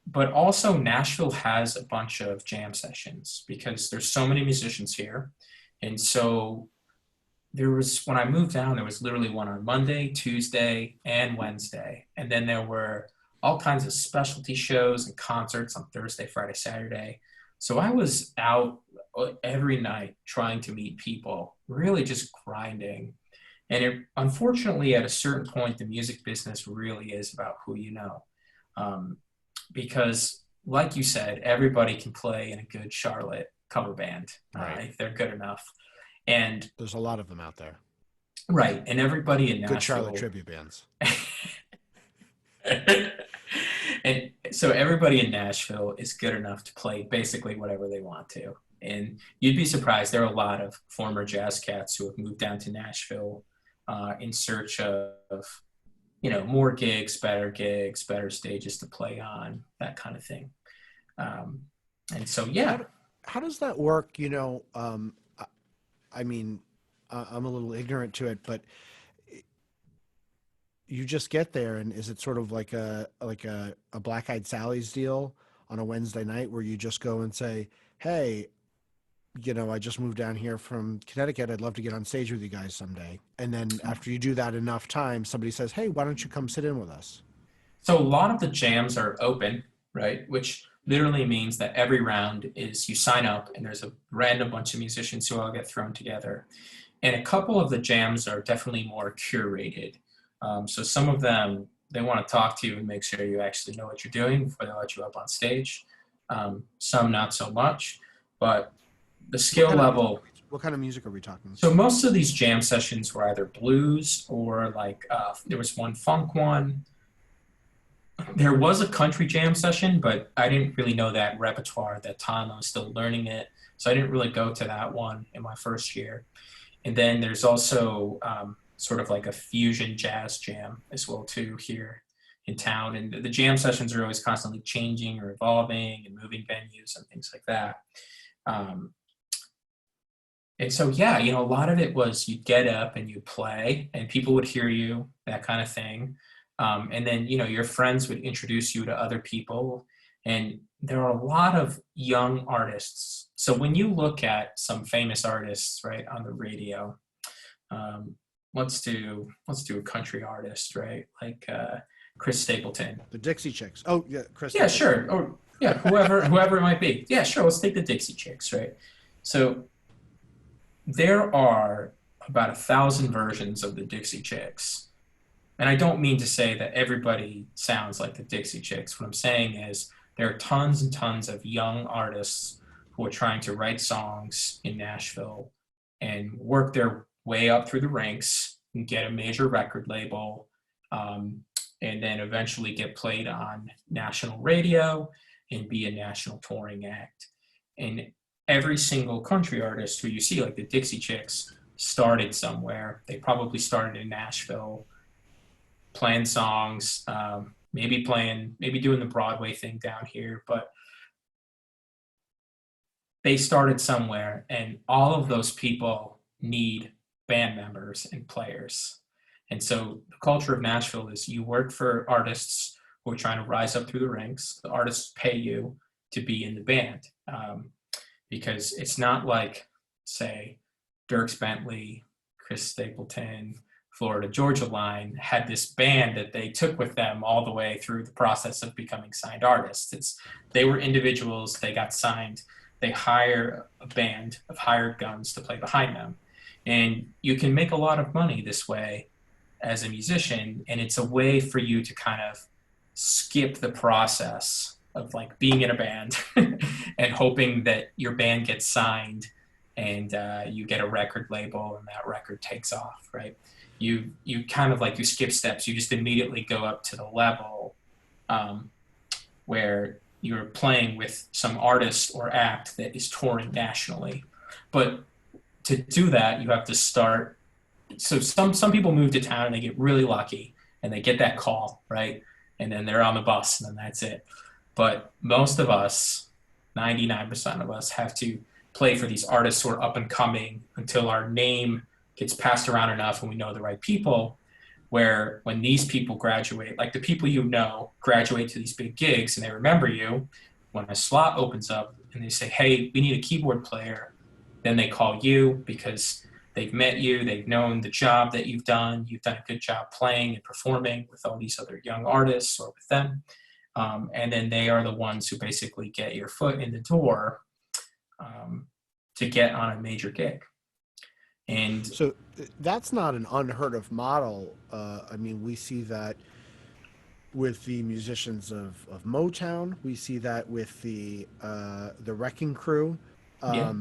But also Nashville has a bunch of jam sessions because there's so many musicians here. And so when I moved down, there was literally one on Monday, Tuesday, and Wednesday. And then there were all kinds of specialty shows and concerts on Thursday, Friday, Saturday. So I was out every night trying to meet people, really just grinding. And unfortunately, at a certain point, the music business really is about who you know. Um, because, like you said, everybody can play in a good Charlotte cover band Right. if they're good enough. And There's a lot of them out there. right, and everybody in Good Charlotte Nashville. tribute bands. And so everybody in Nashville is good enough to play basically whatever they want to. And you'd be surprised. There are a lot of former jazz cats who have moved down to Nashville in search of, more gigs, better stages to play on, that kind of thing. And so, yeah. How does that work? I mean, I'm a little ignorant to it, but you just get there, and is it sort of like a Black Eyed Sally's deal on a Wednesday night where you just go and say, "Hey, I just moved down here from Connecticut. I'd love to get on stage with you guys someday." And then after you do that enough times, somebody says, "Hey, why don't you come sit in with us?" So a lot of the jams are open, right? Which literally means that every round is you sign up and there's a random bunch of musicians who all get thrown together. And a couple of the jams are definitely more curated. So some of them, they want to talk to you and make sure you actually know what you're doing before they let you up on stage. Some not so much, but the skill level. What kind of music are we talking? So most of these jam sessions were either blues or there was one funk one. There was a country jam session, but I didn't really know that repertoire at that time. I was still learning it. So I didn't really go to that one in my first year. And then there's also sort of like a fusion jazz jam as well too here in town. And the jam sessions are always constantly changing or evolving and moving venues and things like that. And so, yeah, a lot of it was you'd get up and you'd play and people would hear you, that kind of thing. And then, your friends would introduce you to other people. And there are a lot of young artists. So when you look at some famous artists, right, on the radio, um, let's do a country artist, right, like Chris Stapleton. The Dixie Chicks. Oh yeah, Chris Yeah, Stapleton. sure. Or yeah, whoever it might be. Yeah, sure. Let's take the Dixie Chicks, right? So there are about 1,000 versions of the Dixie Chicks. And I don't mean to say that everybody sounds like the Dixie Chicks. What I'm saying is there are tons and tons of young artists who are trying to write songs in Nashville and work their way up through the ranks and get a major record label, um, and then eventually get played on national radio and be a national touring act. And every single country artist who you see, like the Dixie Chicks, started somewhere. They probably started in Nashville, playing songs, maybe doing the Broadway thing down here, but they started somewhere, and all of those people need band members and players. And so the culture of Nashville is you work for artists who are trying to rise up through the ranks. The artists pay you to be in the band, because it's not like, say, Dierks Bentley, Chris Stapleton, Florida Georgia Line had this band that they took with them all the way through the process of becoming signed artists. They were individuals, they got signed, they hire a band of hired guns to play behind them. And you can make a lot of money this way as a musician, and it's a way for you to kind of skip the process of like being in a band and hoping that your band gets signed and you get a record label and that record takes off, right? You kind of like you skip steps. You just immediately go up to the level where you're playing with some artist or act that is touring nationally. But to do that, you have to start. So some people move to town and they get really lucky and they get that call, right? And then they're on the bus and then that's it. But most of us, 99% of us, have to play for these artists who are up and coming until our name gets passed around enough and we know the right people, where when these people graduate, like the people you know graduate to these big gigs and they remember you, when a slot opens up and they say, hey, we need a keyboard player, then they call you because they've met you, they've known the job that you've done a good job playing and performing with all these other young artists or with them. And then they are the ones who basically get your foot in the door to get on a major gig. And so that's not an unheard of model. I mean, we see that with the musicians of Motown. We see that with the Wrecking Crew. yeah,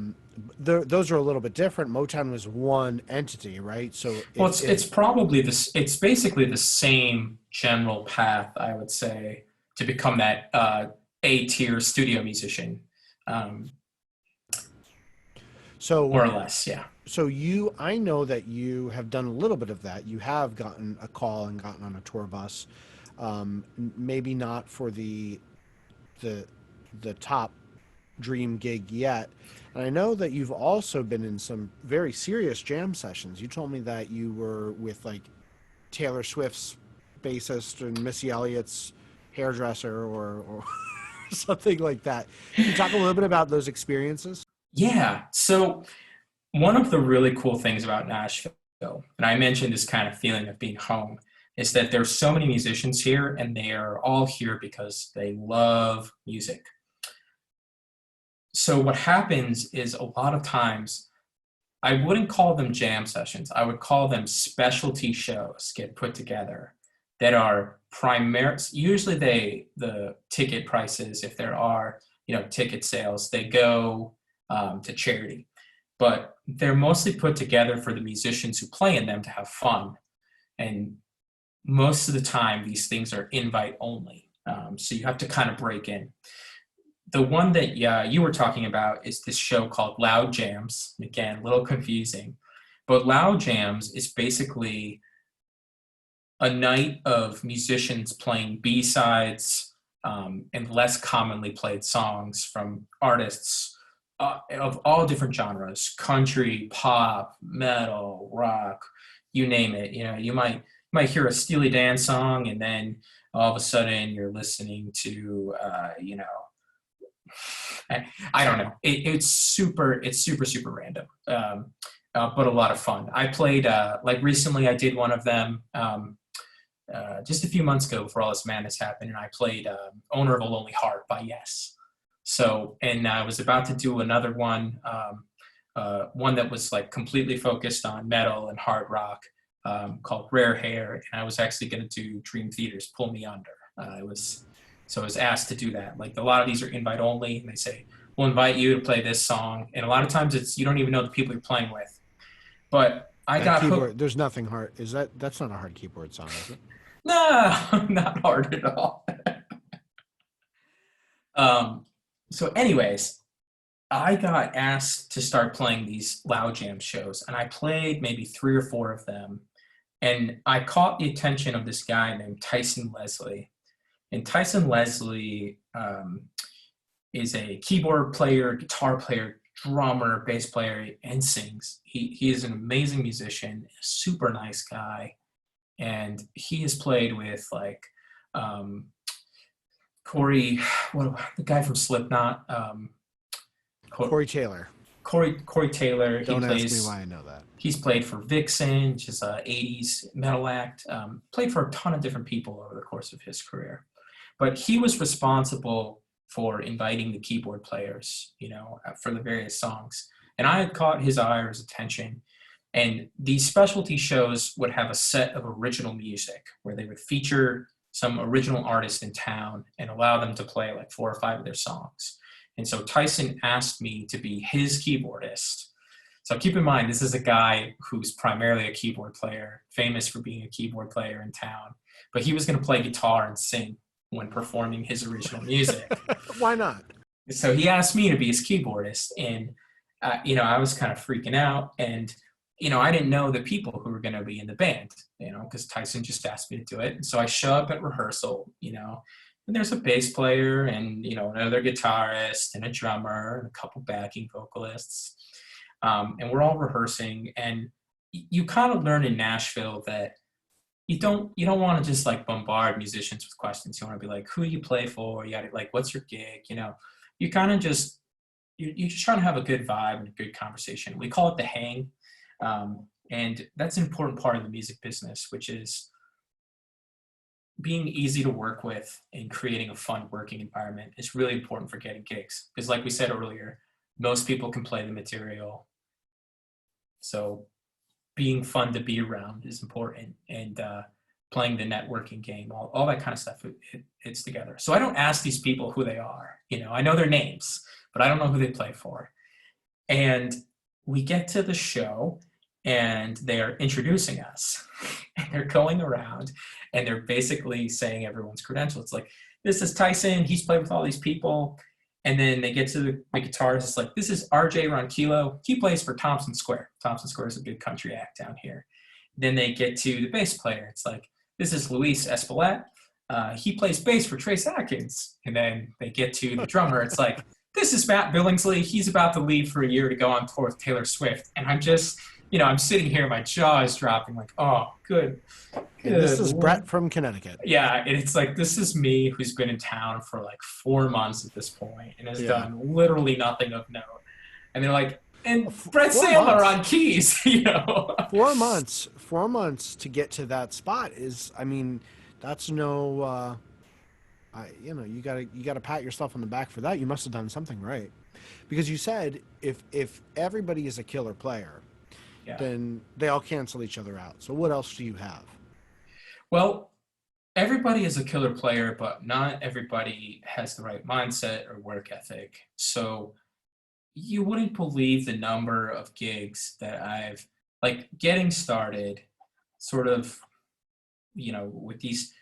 Those are a little bit different. Motown was one entity, right? So well, it's probably this. It's basically the same general path, I would say, to become that A-tier studio musician, so more or less. Yeah. so I know that you have done a little bit of that. You have gotten a call and gotten on a tour bus. Maybe not for the top dream gig yet. And I know that you've also been in some very serious jam sessions. You told me that you were with like Taylor Swift's bassist and Missy Elliott's hairdresser or something like that. Can you talk a little bit about those experiences? Yeah. So one of the really cool things about Nashville, and I mentioned this kind of feeling of being home, is that there's so many musicians here and they are all here because they love music. So what happens is a lot of times I wouldn't call them jam sessions. I would call them specialty shows get put together that are primary. Usually the ticket prices, if there are, ticket sales, they go to charity, but they're mostly put together for the musicians who play in them to have fun. And most of the time, these things are invite only. So you have to kind of break in. The one that you were talking about is this show called Loud Jams. Again, a little confusing, but Loud Jams is basically a night of musicians playing B-sides and less commonly played songs from artists of all different genres: country, pop, metal, rock, you name it. You might hear a Steely Dan song, and then all of a sudden you're listening to I don't know. It's super random, but a lot of fun. I played like recently. I did one of them just a few months ago before all this madness happened, and I played "Owner of a Lonely Heart" by Yes. So, and I was about to do another one, one that was like completely focused on metal and hard rock, called "Rare Hair," and I was actually going to do Dream Theater's "Pull Me Under." So I was asked to do that. Like a lot of these are invite only, and they say we'll invite you to play this song, and a lot of times it's you don't even know the people you're playing with. But I That got keyboard, hooked. there's nothing hard. That's not a hard keyboard song, is it? No, not hard at all. Um, so, anyways, I got asked to start playing these Loud Jam shows, and I played maybe 3 or 4 of them. And I caught the attention of this guy named Tyson Leslie. And Tyson Leslie is a keyboard player, guitar player, drummer, bass player, and sings. He is an amazing musician, a super nice guy, and he has played with like Corey, the guy from Slipknot, Corey Taylor. Corey Taylor. Don't ask me why I know that. He's played for Vixen, which is a '80s metal act. Played for a ton of different people over the course of his career, but he was responsible for inviting the keyboard players, for the various songs. And I had caught his eye or his attention. And these specialty shows would have a set of original music where they would feature some original artist in town and allow them to play like 4 or 5 of their songs. And so Tyson asked me to be his keyboardist. So keep in mind, this is a guy who's primarily a keyboard player, famous for being a keyboard player in town, but he was going to play guitar and sing when performing his original music. Why not? So he asked me to be his keyboardist, and I was kind of freaking out, and I didn't know the people who were going to be in the band, because Tyson just asked me to do it. And so I show up at rehearsal, and there's a bass player and another guitarist and a drummer and a couple backing vocalists, and we're all rehearsing. And you kind of learn in Nashville that you don't want to just like bombard musicians with questions. You want to be like, who you play for? You got to like, what's your gig? You kind of just you're just trying to have a good vibe and a good conversation. We call it the hang, and that's an important part of the music business, which is being easy to work with and creating a fun working environment is really important for getting gigs. Because like we said earlier, most people can play the material, so being fun to be around is important, and playing the networking game, all that kind of stuff, it's together. So I don't ask these people who they are. I know their names, but I don't know who they play for. And we get to the show, and they're introducing us, and they're going around, and they're basically saying everyone's credentials. It's like, this is Tyson, he's played with all these people. And then they get to the guitarist. It's like, this is RJ Ronquillo. He plays for Thompson Square. Thompson Square is a big country act down here. Then they get to the bass player. It's like, this is Luis Espelette. He plays bass for Trace Atkins. And then they get to the drummer. It's like, this is Matt Billingsley. He's about to leave for a year to go on tour with Taylor Swift. And I'm just, I'm sitting here, my jaw is dropping like, oh, good. This is Brett from Connecticut. Yeah, and it's like, this is me who's been in town for like 4 months at this point and has done literally nothing of note. And they're like, and Brett Sandler on keys, 4 months. 4 months to get to that spot is, that's no, you gotta pat yourself on the back for that. You must have done something right, because you said if everybody is a killer player, then they all cancel each other out. So what else do you have? Well, everybody is a killer player, but not everybody has the right mindset or work ethic. So you wouldn't believe the number of gigs that I've, like, getting started sort of, with these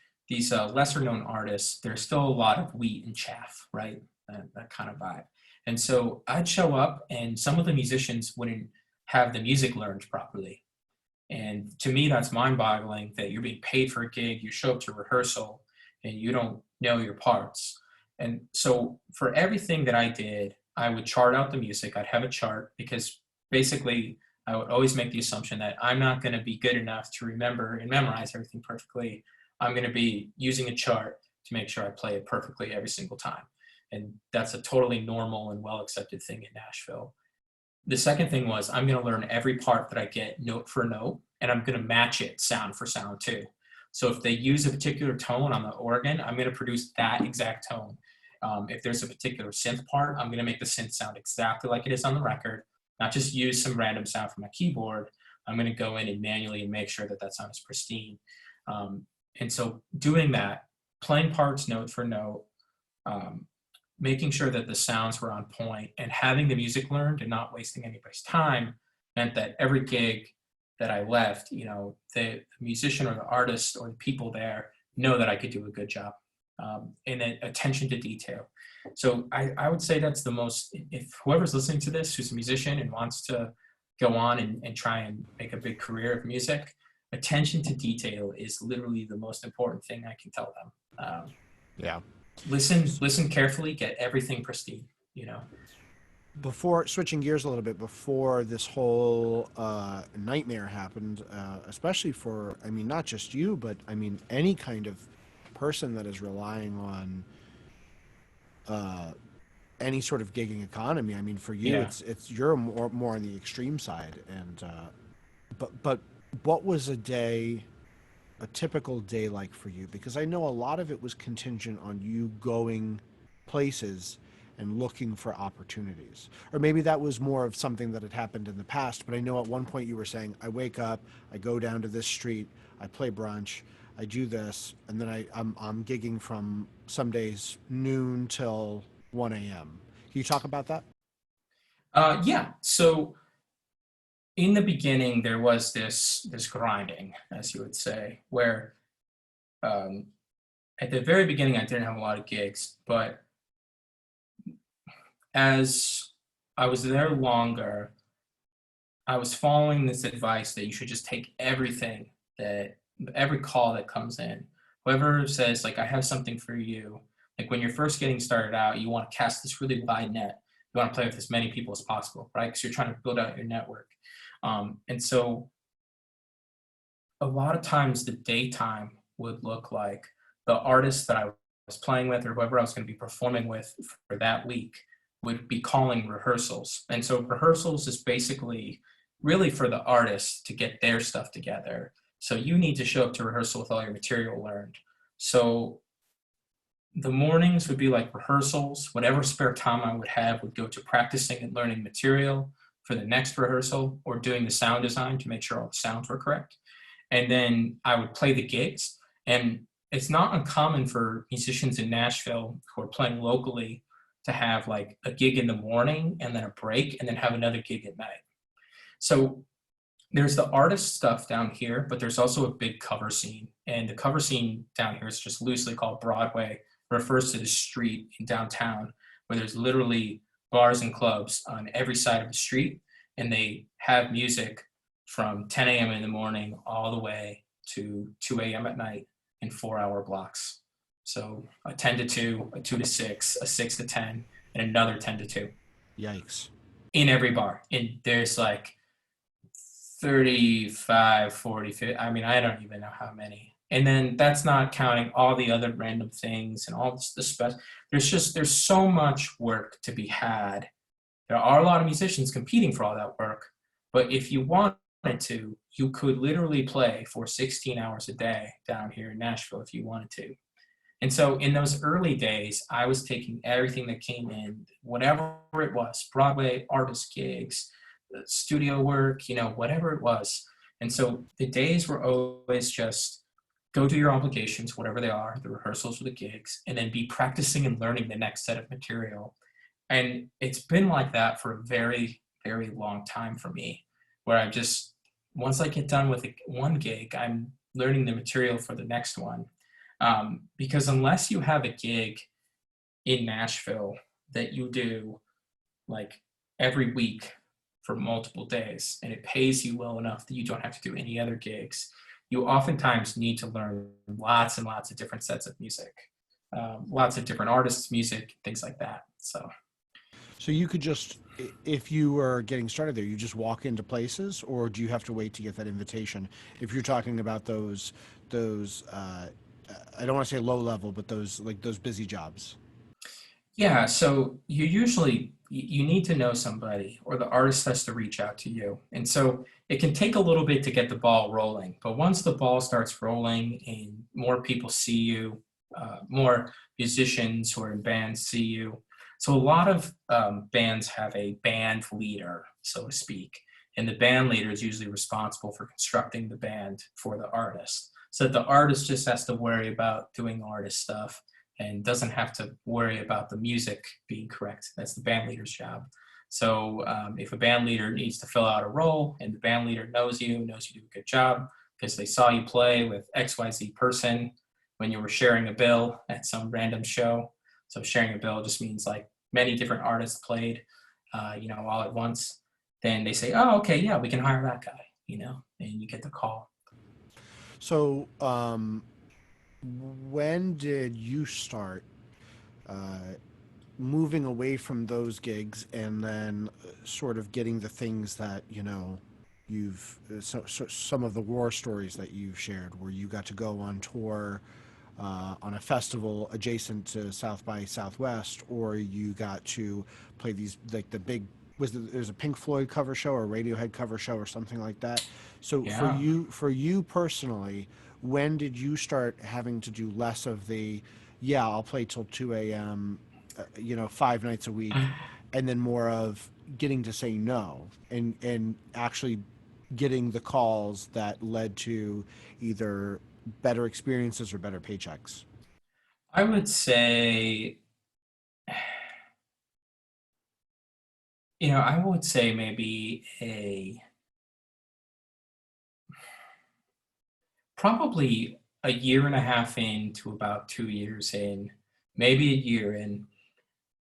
lesser known artists, there's still a lot of wheat and chaff, right? That kind of vibe. And so I'd show up, and some of the musicians wouldn't have the music learned properly. And to me, that's mind-boggling that you're being paid for a gig, you show up to rehearsal, and you don't know your parts. And so for everything that I did, I would chart out the music. I'd have a chart, because basically I would always make the assumption that I'm not going to be good enough to remember and memorize everything perfectly. I'm going to be using a chart to make sure I play it perfectly every single time. And that's a totally normal and well accepted thing in Nashville. The second thing was I'm going to learn every part that I get note for note, and I'm going to match it sound for sound too. So if they use a particular tone on the organ, I'm going to produce that exact tone. If there's a particular synth part, I'm going to make the synth sound exactly like it is on the record, not just use some random sound from my keyboard. I'm going to go in and manually make sure that that sound is pristine. And so doing that, playing parts note for note, making sure that the sounds were on point, and having the music learned and not wasting anybody's time meant that every gig that I left, the musician or the artist or the people there know that I could do a good job. And then attention to detail. So I would say that's the most, if whoever's listening to this who's a musician and wants to go on and try and make a big career of music, attention to detail is literally the most important thing I can tell them. Yeah. Listen carefully, get everything pristine, Before switching gears a little bit, before this whole nightmare happened, especially for, not just you, but any kind of person that is relying on any sort of gigging economy. For you, Yeah. it's you're more on the extreme side. And but what was a typical day like for you? Because I know a lot of it was contingent on you going places and looking for opportunities. Or maybe that was more of something that had happened in the past, but I know at one point you were saying, I wake up, I go down to this street, I play brunch, I do this, and then I'm gigging from some days noon till 1 a.m. Can you talk about that? Yeah. So in the beginning, there was this grinding, as you would say, where at the very beginning, I didn't have a lot of gigs, but as I was there longer, I was following this advice that you should just take every call that comes in. Whoever says, like, I have something for you, like when you're first getting started out, you want to cast this really wide net. You want to play with as many people as possible, right? Because you're trying to build out your network. And so a lot of times the daytime would look like the artist that I was playing with or whoever I was going to be performing with for that week would be calling rehearsals. And so rehearsals is basically really for the artist to get their stuff together. So you need to show up to rehearsal with all your material learned. So the mornings would be like rehearsals. Whatever spare time I would have would go to practicing and learning material for the next rehearsal or doing the sound design to make sure all the sounds were correct. And then I would play the gigs. And it's not uncommon for musicians in Nashville who are playing locally to have like a gig in the morning and then a break and then have another gig at night. So there's the artist stuff down here, but there's also a big cover scene. And the cover scene down here is just loosely called Broadway, refers to the street in downtown where there's literally bars and clubs on every side of the street. And they have music from 10 a.m. in the morning all the way to 2 a.m. at night in 4-hour blocks. So a 10 to 2, a 2 to 6, a 6 to 10, and another 10 to 2. Yikes. In every bar. And there's like 35, 40, 50, I don't even know how many. And then that's not counting all the other random things and all the stuff. There's so much work to be had. There are a lot of musicians competing for all that work, but if you wanted to, you could literally play for 16 hours a day down here in Nashville if you wanted to. And so in those early days, I was taking everything that came in, whatever it was, Broadway, artist gigs, studio work, whatever it was. And so the days were always just go do your obligations, whatever they are, the rehearsals or the gigs, and then be practicing and learning the next set of material. And it's been like that for a very, very long time for me, where I just, once I get done with one gig, I'm learning the material for the next one. Because unless you have a gig in Nashville that you do like every week for multiple days and it pays you well enough that you don't have to do any other gigs, you oftentimes need to learn lots and lots of different sets of music, lots of different artists' music, things like that. So you could just, if you were getting started there, you just walk into places, or do you have to wait to get that invitation? If you're talking about those I don't want to say low level, but those busy jobs. Yeah, so you need to know somebody, or the artist has to reach out to you. And so it can take a little bit to get the ball rolling, but once the ball starts rolling and more people see you, more musicians who are in bands see you. So a lot of bands have a band leader, so to speak, and the band leader is usually responsible for constructing the band for the artist. So the artist just has to worry about doing artist stuff and doesn't have to worry about the music being correct. That's the band leader's job. So if a band leader needs to fill out a role and the band leader knows you do a good job because they saw you play with XYZ person when you were sharing a bill at some random show. So sharing a bill just means like many different artists played, all at once. Then they say, oh, okay, yeah, we can hire that guy, and you get the call. So, when did you start uh, moving away from those gigs and then sort of getting the things that you've some of the war stories that you've shared, where you got to go on tour on a festival adjacent to South by Southwest, or you got to play these like the big there's a Pink Floyd cover show or Radiohead cover show or something like that. So Yeah. for you personally, when did you start having to do less of the, yeah, I'll play till 2 a.m., 5 nights a week, and then more of getting to say no and actually getting the calls that led to either better experiences or better paychecks? I would say, I would say maybe probably a year and a half in to about 2 years in, maybe a year in.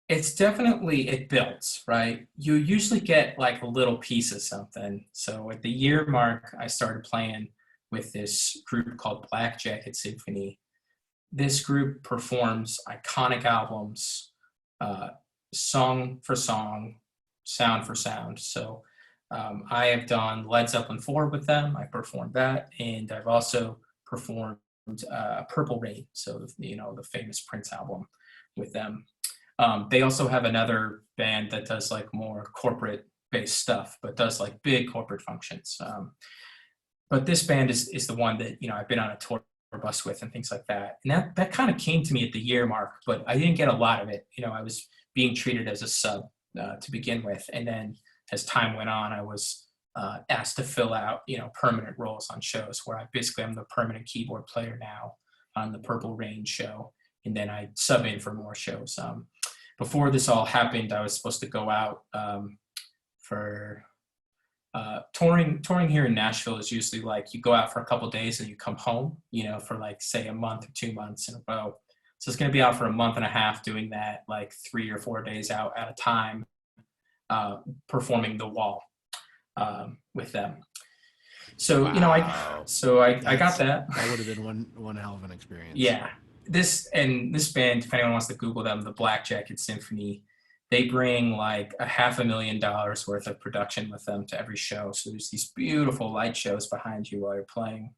It's definitely, it builds, right? You usually get like a little piece of something. So at the year mark, I started playing with this group called Black Jacket Symphony. This group performs iconic albums, uh, song for song, sound for sound. So I have done Led Zeppelin 4 with them. I performed that, and I've also performed Purple Rain, so the famous Prince album with them. They also have another band that does like more corporate based stuff, but does like big corporate functions. But this band is the one that I've been on a tour bus with and things like that. And that kind of came to me at the year mark, but I didn't get a lot of it. I was being treated as a sub to begin with, and then as time went on, I was asked to fill out permanent roles on shows where I'm the permanent keyboard player now on the Purple Rain show, and then I sub in for more shows. Before this all happened, I was supposed to go out for touring here in Nashville is usually like you go out for a couple of days and you come home, for like say a month or 2 months in a row. So it's going to be out for a month and a half doing that, like 3 or 4 days out at a time, performing The Wall with them. So Wow. I got that. That would have been one hell of an experience. Yeah, this band, if anyone wants to Google them, the Black Jacket Symphony, they bring like $500,000 worth of production with them to every show. So there's these beautiful light shows behind you while you're playing.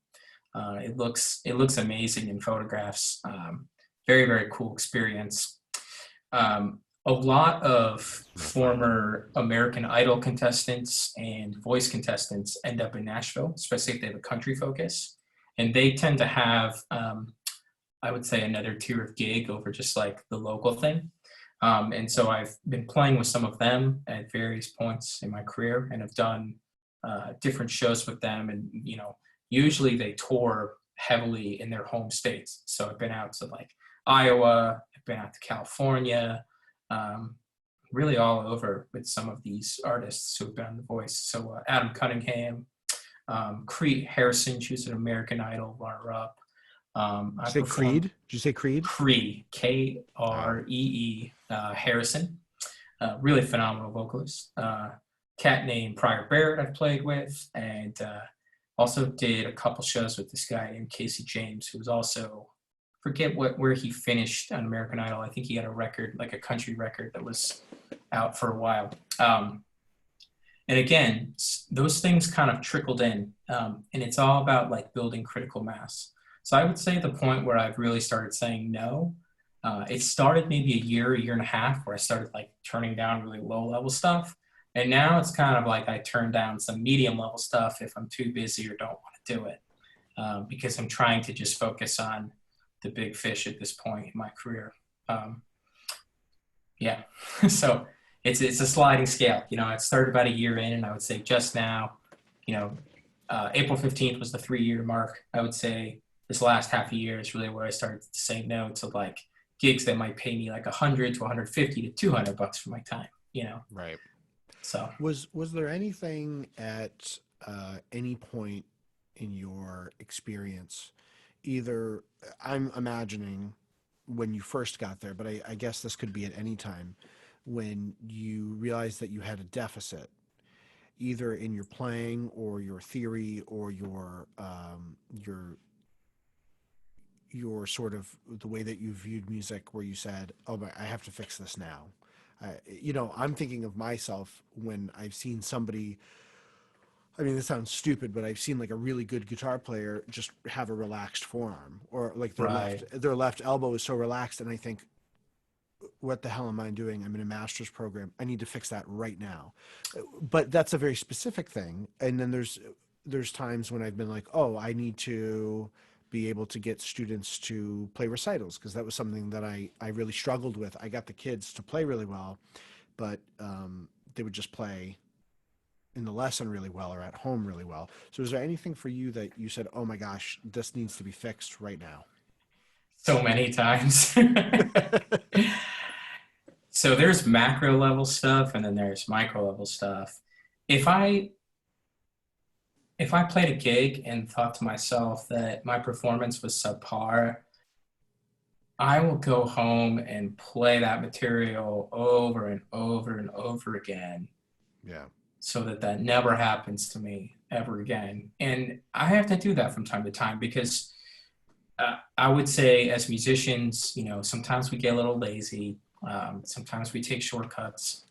It looks amazing in photographs. Very, very cool experience. A lot of That's fun. former American Idol contestants and voice contestants end up in Nashville, especially if they have a country focus. And they tend to have, I would say, another tier of gig over just like the local thing. And so I've been playing with some of them at various points in my career, and have done different shows with them. And usually they tour heavily in their home states. So I've been out to like Iowa, I've been out to California, um, really all over with some of these artists who have been on The Voice. So Adam Cunningham, Cree Harrison, she was an American Idol runner-up. Did I you say Creed? performed Did you say Creed? Cree, Wow. Kree, Harrison, really phenomenal vocalist. Cat named Pryor Barrett I've played with, and also did a couple shows with this guy named Casey James, who was also, forget where he finished on American Idol. I think he had a record, like a country record that was out for a while. And again, those things kind of trickled in, and it's all about like building critical mass. So I would say the point where I've really started saying no It started maybe a year and a half where I started like turning down really low level stuff. And now it's kind of like I turn down some medium level stuff if I'm too busy or don't want to do it, because I'm trying to just focus on the big fish at this point in my career. Um, yeah, so it's a sliding scale. You know, it started about a year in, and I would say just now, you know, April 15th was the 3 year mark. I would say this last half a year is really where I started to say no to like gigs that might pay me like 100 to 150 to 200 bucks for my time. You know, Right. so Was there anything at any point in your experience, either I'm imagining when you first got there, but I guess this could be at any time when you realized that you had a deficit, either in your playing or your theory or your sort of the way that you viewed music, where you said, "Oh, I have to fix this now." I'm thinking of myself when I've seen somebody. I mean, this sounds stupid, but I've seen like a really good guitar player just have a relaxed forearm, or like right, their left elbow is so relaxed, and I think, what the hell am I doing? I'm in a master's program. I need to fix that right now. But that's a very specific thing. And then there's times when I've been like, oh, I need to be able to get students to play recitals, because that was something that I really struggled with. I got the kids to play really well, but they would just play in the lesson really well or at home really well. So is there anything for you that you said, oh my gosh, this needs to be fixed right now? so many times. So there's macro level stuff and then there's micro level stuff. If I if I played a gig and thought to myself that my performance was subpar, I will go home and play that material over and over and over again Yeah. so that that never happens to me ever again. And I have to do that from time to time because I would say as musicians, you know, sometimes we get a little lazy. Sometimes we take shortcuts.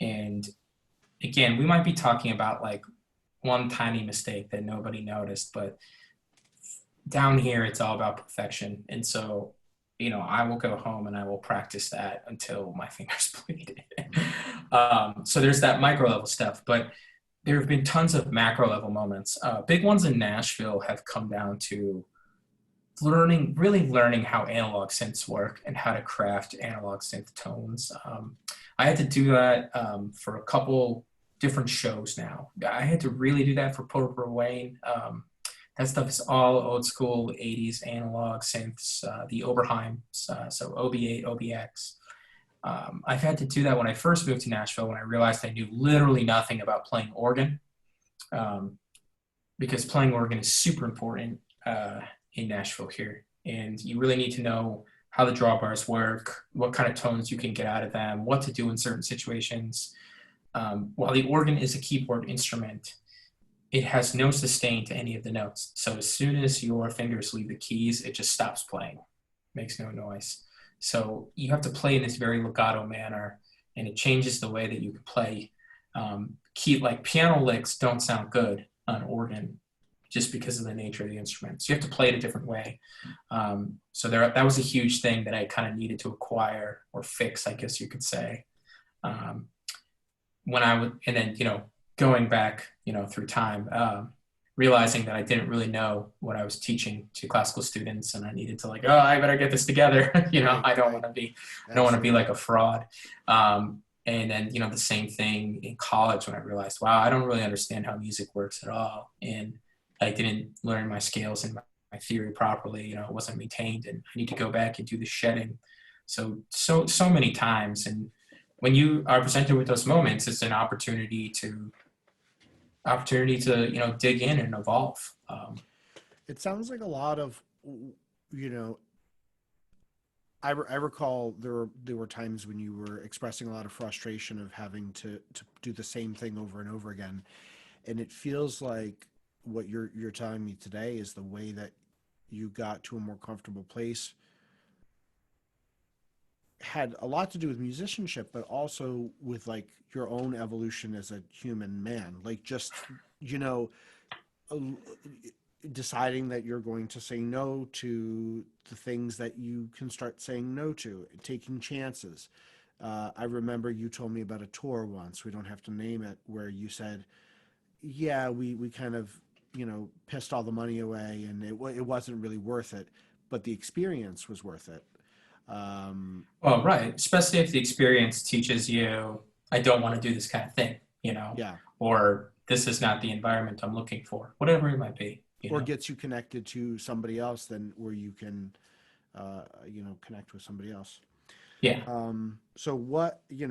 And again, we might be talking about like one tiny mistake that nobody noticed, but down here it's all about perfection. And so, you know, I will go home and I will practice that until my fingers bleed. So there's that micro level stuff, but there have been tons of macro level moments. Big ones in Nashville have come down to really learning how analog synths work and how to craft analog synth tones. I had to do that for a couple different shows now. I had to really do that for Purple Wayne. That stuff is all old school 80s analog synths, the Oberheims, so OB8, OBX. I've had to do that when I first moved to Nashville when I realized I knew literally nothing about playing organ, um, because playing organ is super important in Nashville here. And you really need to know how the drawbars work, what kind of tones you can get out of them, what to do in certain situations. While the organ is a keyboard instrument, it has no sustain to any of the notes. So as soon as your fingers leave the keys, it just stops playing, makes no noise. So you have to play in this very legato manner, and it changes the way that you can play. Like piano licks don't sound good on organ just because of the nature of the instrument. So you have to play it a different way. That was a huge thing that I kind of needed to acquire or fix, I guess you could say. Um, and then, you know, going back, you know, through time, realizing that I didn't really know what I was teaching to classical students, and I needed to like, oh, I better get this together. You know, Right, I don't right. want to be, I don't want to be Absolutely. like a fraud. And then, you know, the same thing in college when I realized, wow, I don't really understand how music works at all. And I didn't learn my scales and my theory properly. You know, it wasn't maintained, and I need to go back and do the shedding. So many times. And when you are presented with those moments, it's an opportunity to you know dig in and evolve. It sounds like a lot of, you know, I recall there were times when you were expressing a lot of frustration of having to do the same thing over and over again, and it feels like what you're telling me today is the way that you got to a more comfortable place had a lot to do with musicianship, but also with like your own evolution as a human man. Like just, you know, deciding that you're going to say no to the things that you can start saying no to, taking chances. I remember you told me about a tour once, we don't have to name it, where you said, yeah, we kind of, pissed all the money away, and it wasn't really worth it, but the experience was worth it. Um, Well, right. Especially if the experience teaches you, I don't want to do this kind of thing, yeah. or this is not the environment I'm looking for, whatever it might be. Or gets you connected to somebody else, then where you can, connect with somebody else. Yeah. So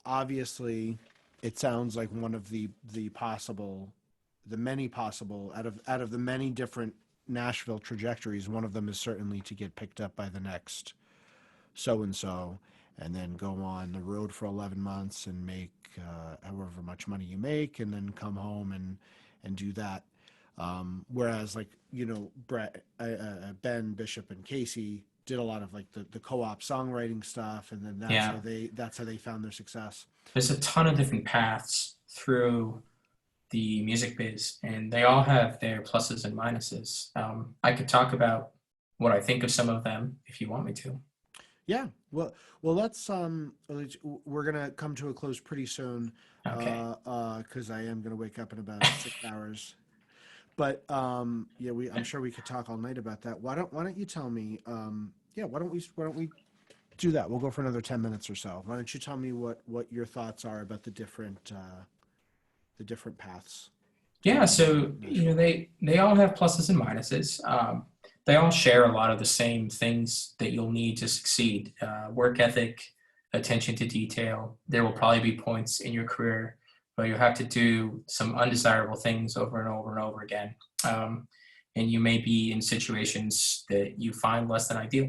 obviously, it sounds like one of the many possible out of the many different Nashville trajectories. One of them is certainly to get picked up by the next so and so, and then go on the road for 11 months and make however much money you make, and then come home and do that. Whereas, like, Brett, Ben Bishop and Casey did a lot of like the co-op songwriting stuff, and then Yeah. that's how they found their success. There's a ton of different paths through the music biz, and they all have their pluses and minuses. I could talk about what I think of some of them if you want me to. Yeah. Well, we're gonna come to a close pretty soon, Okay. because I am gonna wake up in about 6 hours. But yeah, I'm sure we could talk all night about that. Why don't you tell me? Yeah, why don't we do that? We'll go for another 10 minutes or so. Why don't you tell me what your thoughts are about the different paths Yeah, to so Nashville? they all have pluses and minuses. They all share a lot of the same things that you'll need to succeed. Work ethic, attention to detail. There will probably be points in your career where you have to do some undesirable things over and over and over again, and you may be in situations that you find less than ideal.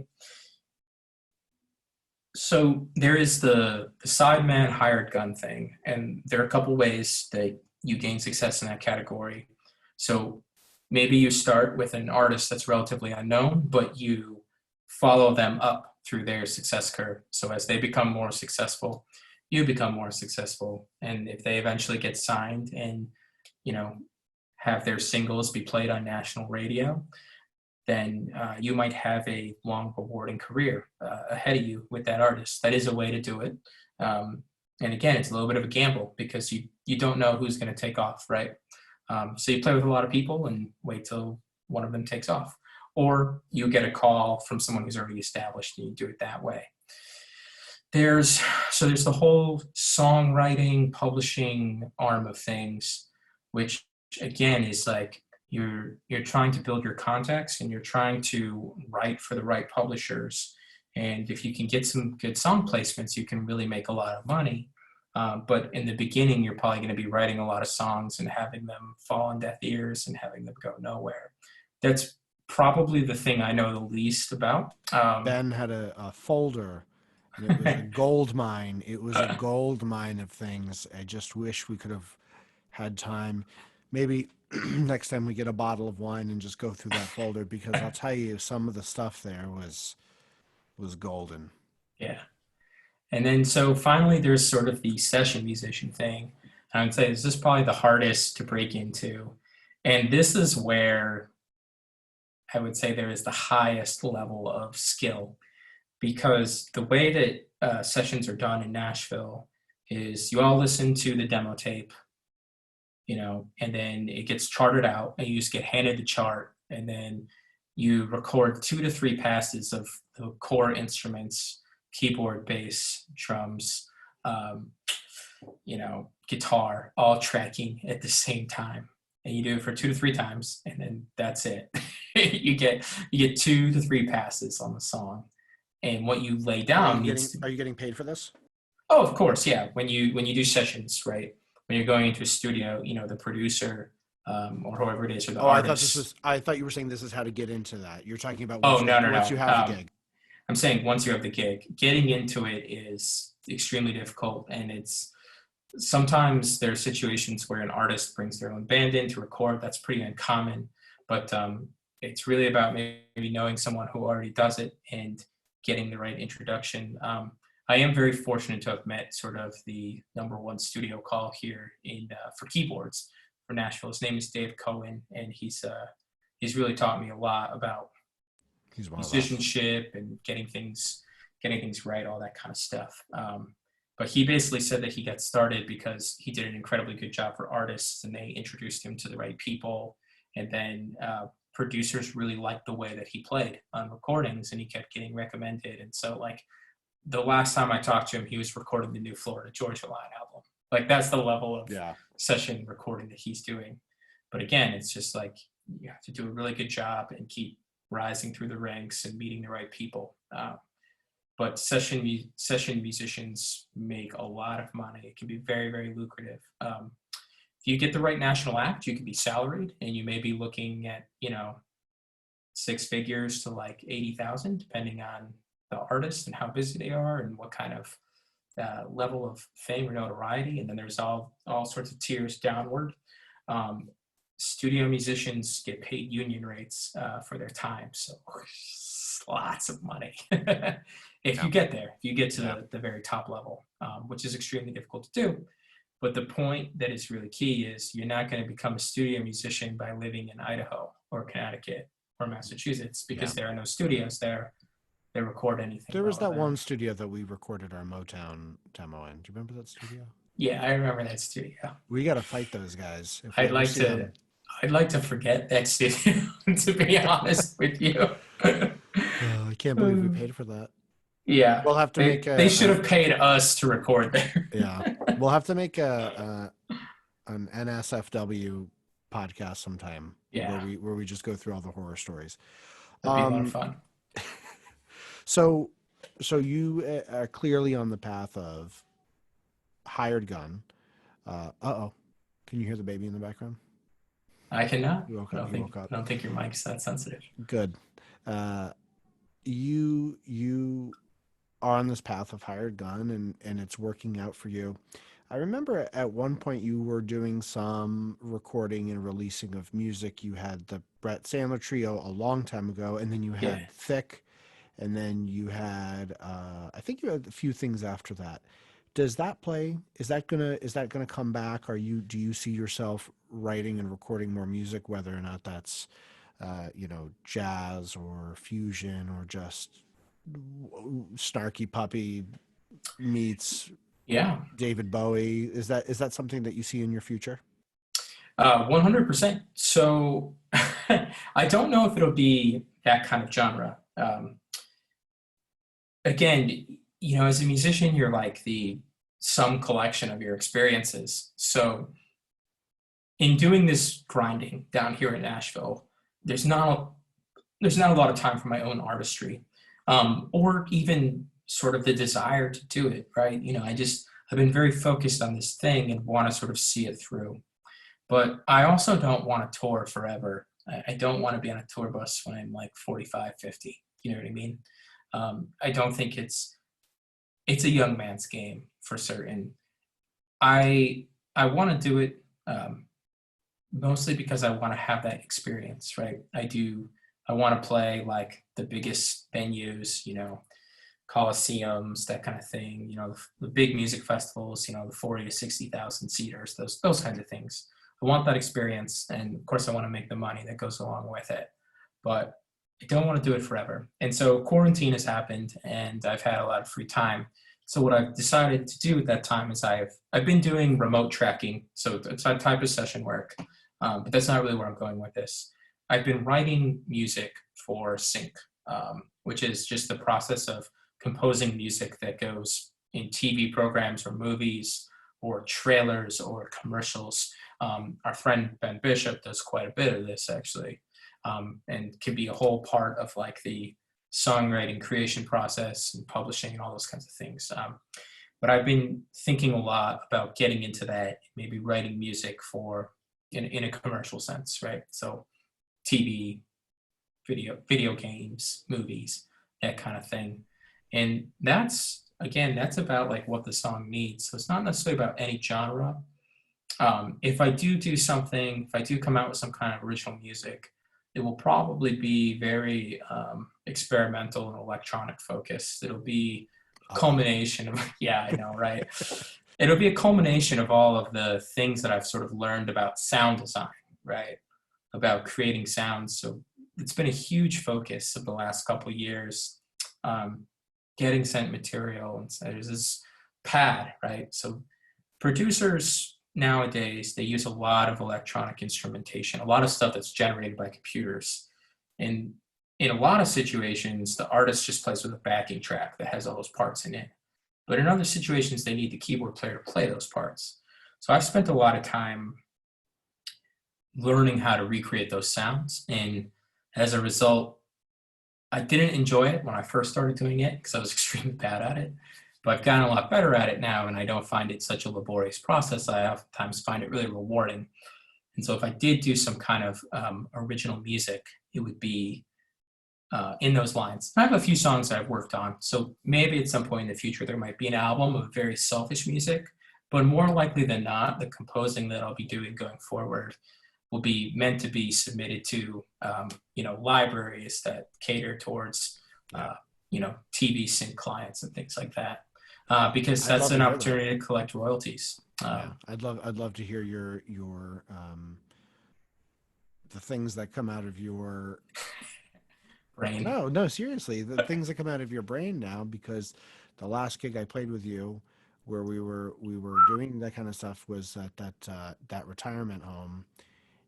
So there is the sideman hired gun thing, and there are a couple ways that you gain success in that category. So maybe you start with an artist that's relatively unknown, but you follow them up through their success curve. So as they become more successful, you become more successful. And if they eventually get signed and, you know, have their singles be played on national radio, then you might have a long, rewarding career ahead of you with that artist. That is a way to do it. And again, it's a little bit of a gamble because you don't know who's going to take off, right? So you play with a lot of people and wait till one of them takes off. Or you get a call from someone who's already established and you do it that way. There's the whole songwriting, publishing arm of things, which again is like you're trying to build your contacts and you're trying to write for the right publishers. And if you can get some good song placements, you can really make a lot of money. But in the beginning, you're probably going to be writing a lot of songs and having them fall on deaf ears and having them go nowhere. That's probably the thing I know the least about. Ben had a folder, and it was a gold mine. It was a gold mine of things. I just wish we could have had time. Maybe next time we get a bottle of wine and just go through that folder, because I'll tell you, some of the stuff there was golden. Yeah. And then so finally, there's sort of the session musician thing. I would say this is probably the hardest to break into. And this is where I would say there is the highest level of skill because the way that sessions are done in Nashville is you all listen to the demo tape, and then it gets charted out and you just get handed the chart and then you record 2 to 3 passes of the core instruments, keyboard, bass, drums, um, guitar, all tracking at the same time. And you do it for 2 to 3 times, and then that's it. you get 2 to 3 passes on the song, and what you lay Are down you getting needs to. Are you getting paid for this? Oh, of course, yeah. When you do sessions, right? When you're going into a studio, the producer or whoever it is, or the Oh, artist. I thought you were saying this is how to get into that. You're talking about Oh, no, no, once you no. have the gig. I'm saying once you have the gig, getting into it is extremely difficult, and it's sometimes there are situations where an artist brings their own band in to record. That's pretty uncommon, but it's really about maybe knowing someone who already does it and getting the right introduction. I am very fortunate to have met sort of the number one studio call here for keyboards Nashville. His name is Dave Cohen, and he's really taught me a lot about He's one of us. musicianship and getting things right, all that kind of stuff. But he basically said that he got started because he did an incredibly good job for artists, and they introduced him to the right people. And then producers really liked the way that he played on recordings, and he kept getting recommended. And so, like, the last time I talked to him, he was recording the new Florida Georgia Line album. Like, that's the level of session recording that he's doing. But again, it's just like you have to do a really good job and keep rising through the ranks and meeting the right people. But session musicians make a lot of money. It can be very, very lucrative. If you get the right national act, you can be salaried, and you may be looking at, six figures to like 80,000, depending on the artist and how busy they are and what kind of level of fame or notoriety. And then there's all sorts of tiers downward. Studio musicians get paid union rates for their time, so lots of money. If you get there, if you get to the very top level, which is extremely difficult to do. But the point that is really key is you're not going to become a studio musician by living in Idaho or Connecticut or Massachusetts, because there are no studios there that record anything. There was that one studio that we recorded our Motown demo in. Do you remember that studio? Yeah, I remember that studio. We got to fight those guys. I'd like to forget that studio, to be honest with you. I can't believe we paid for that. Yeah, we'll have to they should have paid us to record there. Yeah, we'll have to make an NSFW podcast sometime. Yeah, where we just go through all the horror stories. That'd be a lot of fun. So you are clearly on the path of hired gun. Can you hear the baby in the background? I cannot. You woke up. I don't think your mic's that sensitive. Good. You are on this path of hired gun, and it's working out for you. I remember at one point you were doing some recording and releasing of music. You had the Brett Sandler trio a long time ago, and then you had Thick, and then you had I think you had a few things after that. Does that play? Is that gonna come back? Do you see yourself writing and recording more music, whether or not that's jazz or fusion or just Snarky Puppy meets David Bowie? Is that something that you see in your future? 100%. So I don't know if it'll be that kind of genre. Again, as a musician, you're like the sum collection of your experiences. So in doing this grinding down here in Nashville, there's not a lot of time for my own artistry, or even sort of the desire to do it, right? I've been very focused on this thing and want to sort of see it through. But I also don't want to tour forever. I don't want to be on a tour bus when I'm like 45, 50. You know what I mean? I don't think it's a young man's game for certain. I want to do it mostly because I want to have that experience, right? I want to play like the biggest venues, Coliseums, that kind of thing, the big music festivals, the 40 to 60,000 seaters, those kinds of things. I want that experience, and of course I want to make the money that goes along with it, but I don't want to do it forever. And so quarantine has happened, and I've had a lot of free time. So what I've decided to do at that time is I've been doing remote tracking, so it's a type of session work, but that's not really where I'm going with this. I've been writing music for sync, which is just the process of composing music that goes in TV programs or movies or trailers or commercials. Our friend Ben Bishop does quite a bit of this, actually, and can be a whole part of like the songwriting creation process and publishing and all those kinds of things. But I've been thinking a lot about getting into that, maybe writing music for in a commercial sense, right? So TV, video games, movies, that kind of thing. And that's about like what the song needs. So it's not necessarily about any genre. If I do something, if I do come out with some kind of original music, it will probably be very experimental and electronic focused. It'll be a culmination of, I know, right? it'll be a culmination of all of the things that I've sort of learned about sound design, right? About creating sounds. So it's been a huge focus of the last couple of years, getting sent material. And so there's this pad, right? So producers nowadays, they use a lot of electronic instrumentation, a lot of stuff that's generated by computers. And in a lot of situations, the artist just plays with a backing track that has all those parts in it. But in other situations, they need the keyboard player to play those parts. So I've spent a lot of time learning how to recreate those sounds. And as a result, I didn't enjoy it when I first started doing it because I was extremely bad at it. But I've gotten a lot better at it now, and I don't find it such a laborious process. I oftentimes find it really rewarding. And so if I did do some kind of original music, it would be in those lines. I have a few songs that I've worked on. So maybe at some point in the future, there might be an album of very selfish music, but more likely than not, the composing that I'll be doing going forward will be meant to be submitted to, libraries that cater towards, TV sync clients and things like that, because that's an opportunity to collect royalties. I'd love to hear your the things that come out of your brain. No, seriously, the things that come out of your brain now, because the last gig I played with you, where we were doing that kind of stuff, was at that retirement home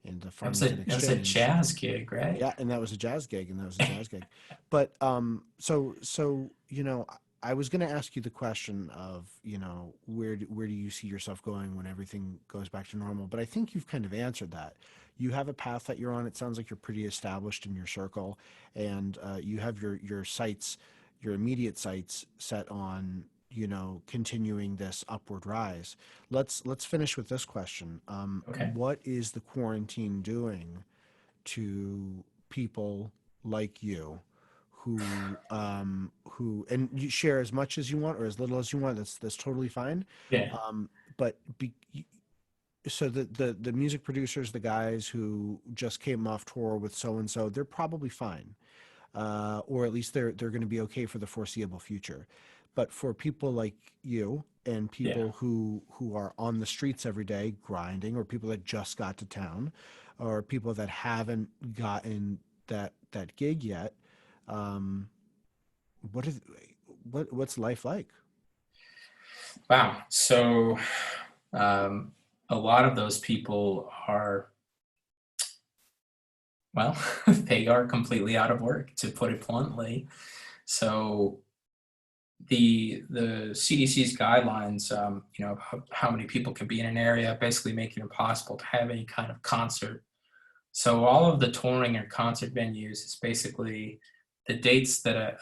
in the Farmington Exchange. That was a jazz gig, right? Yeah, and that was a jazz gig, But so I was going to ask you the question of, where do you see yourself going when everything goes back to normal? But I think you've kind of answered that. You have a path that you're on. It sounds like you're pretty established in your circle, and you have your sights, your immediate sights set on, continuing this upward rise. Let's finish with this question. Okay. What is the quarantine doing to people like you who and you share as much as you want or as little as you want? That's totally fine. Yeah. So the music producers, the guys who just came off tour with so and so, they're probably fine, or at least they're going to be okay for the foreseeable future. But for people like you and people who are on the streets every day grinding, or people that just got to town, or people that haven't gotten that gig yet, what's life like? Wow. So a lot of those people are, well, they are completely out of work, to put it bluntly. So the CDC's guidelines, how many people can be in an area, basically make it impossible to have any kind of concert. So all of the touring or concert venues is basically the dates that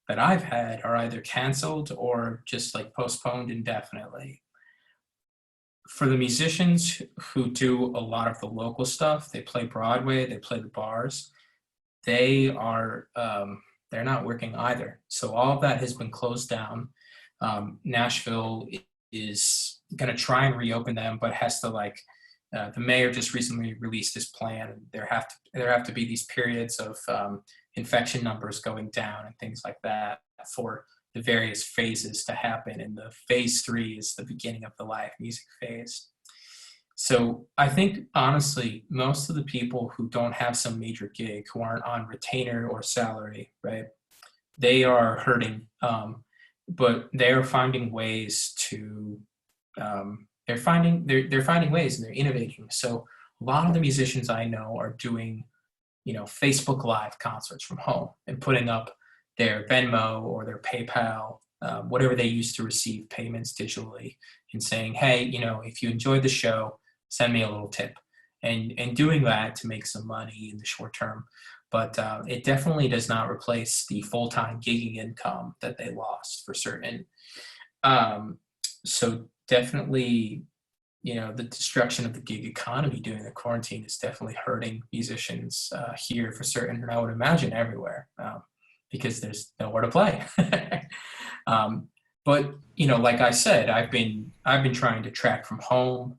I've had are either canceled or just like postponed indefinitely. For the musicians who do a lot of the local stuff, they play Broadway, they play the bars, they are they're not working either. So all of that has been closed down. Nashville is going to try and reopen them, but has to the mayor just recently released his plan. There have to be these periods of infection numbers going down and things like that for the various phases to happen. And the phase 3 is the beginning of the live music phase. So I think, honestly, most of the people who don't have some major gig, who aren't on retainer or salary, right, they are hurting, but they're finding ways to, they're finding ways, and they're innovating. So a lot of the musicians I know are doing, Facebook Live concerts from home and putting up their Venmo or their PayPal, whatever they use to receive payments digitally, and saying, hey, if you enjoyed the show, send me a little tip, and doing that to make some money in the short term. But it definitely does not replace the full-time gigging income that they lost for certain. So definitely, the destruction of the gig economy during the quarantine is definitely hurting musicians here for certain, and I would imagine everywhere, because there's nowhere to play. But like I said, I've been trying to track from home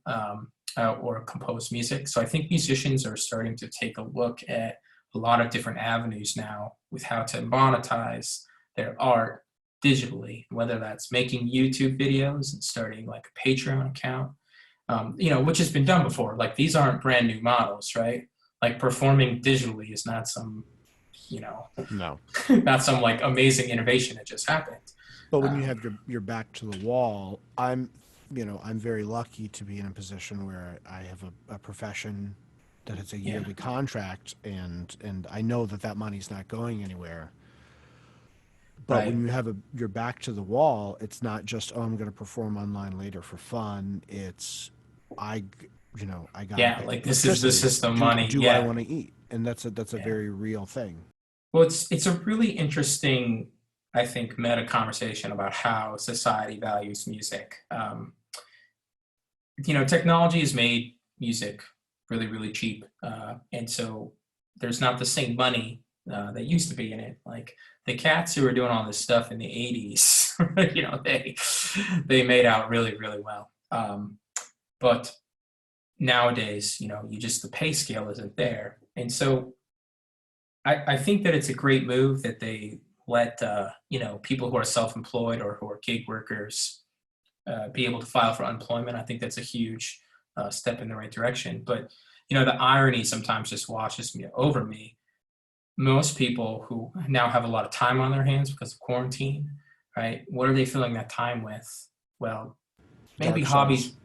or compose music. So I think musicians are starting to take a look at a lot of different avenues now with how to monetize their art digitally, whether that's making YouTube videos and starting like a Patreon account, which has been done before. Like these aren't brand new models, right? Like performing digitally is not some, No. not some like amazing innovation that just happened. But when you have your back to the wall, I'm very lucky to be in a position where I have a profession that it's a yearly contract, and I know that money's not going anywhere. But when Right. you have your back to the wall, it's not just, oh, I'm going to perform online later for fun. It's I I got to Yeah. pay Like this electricity. is the Do money. do I Yeah. want to eat? And that's a Yeah. very real thing. Well, it's a really interesting, I think, meta conversation about how society values music. Technology has made music really, really cheap, and so there's not the same money that used to be in it. Like the cats who were doing all this stuff in the '80s, they made out really, really well. But nowadays, the pay scale isn't there, and so I think that it's a great move that they let people who are self-employed or who are gig workers be able to file for unemployment. I think that's a huge step in the right direction. But the irony sometimes just washes me over me. Most people who now have a lot of time on their hands because of quarantine, right? What are they filling that time with? Well, maybe Dark Souls. hobbies.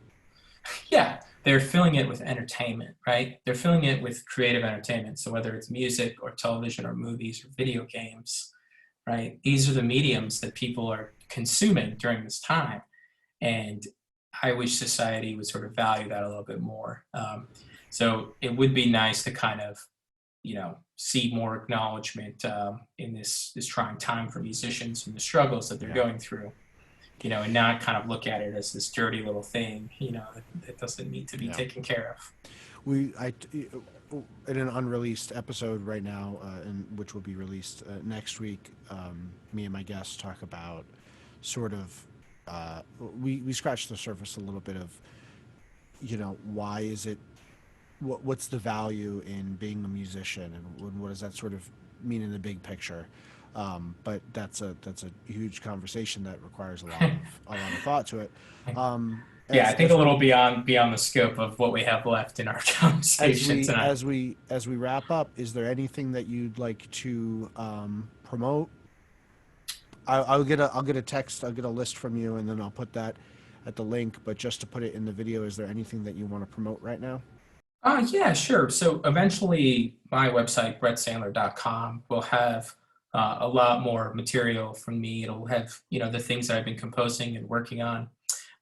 Yeah, they're filling it with entertainment, right? They're filling it with creative entertainment. So whether it's music or television or movies or video games, right? These are the mediums that people are consuming during this time. And I wish society would sort of value that a little bit more. So it would be nice to kind of, see more acknowledgement in this trying time for musicians and the struggles that they're Yeah. going through, and not kind of look at it as this dirty little thing, that doesn't need to be Yeah. taken care of. In an unreleased episode right now, which will be released next week, me and my guests talk about sort of we scratched the surface a little bit of why is it what's the value in being a musician, and what does that sort of mean in the big picture. But that's a huge conversation that requires a lot of thought to it. Yeah, as I think a as little we beyond the scope of what we have left in our conversation tonight. as we wrap up, is there anything that you'd like to promote? I'll get a text, I'll get a list from you, and then I'll put that at the link. But just to put it in the video, is there anything that you want to promote right now? Yeah, sure. So eventually, my website, brettsandler.com, will have a lot more material from me. It'll have, the things that I've been composing and working on,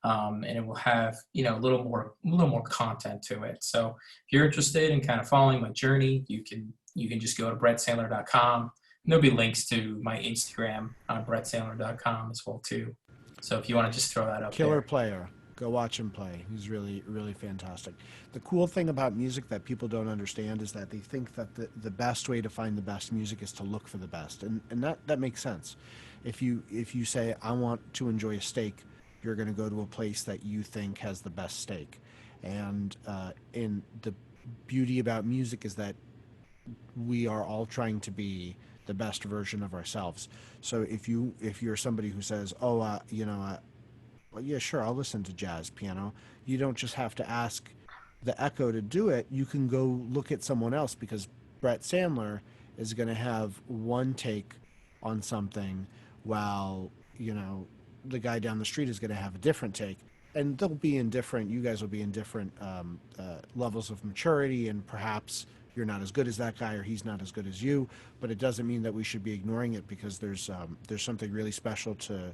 and it will have, a little more content to it. So if you're interested in kind of following my journey, you can just go to brettsandler.com. And there'll be links to my Instagram on brettsandler.com as well too. So if you want to just throw that up Killer there. player. Go watch him play. He's really, really fantastic. The cool thing about music that people don't understand is that they think that the best way to find the best music is to look for the best. And that makes sense. If you say, I want to enjoy a steak, you're going to go to a place that you think has the best steak. And in the beauty about music is that we are all trying to be the best version of ourselves. So if you're somebody who says, oh, well, yeah, sure, I'll listen to jazz piano. You don't just have to ask the Echo to do it. You can go look at someone else, because Brett Sandler is going to have one take on something, while the guy down the street is going to have a different take, and they'll be in different. You guys will be in different levels of maturity, and perhaps you're not as good as that guy, or he's not as good as you. But it doesn't mean that we should be ignoring it, because there's something really special to,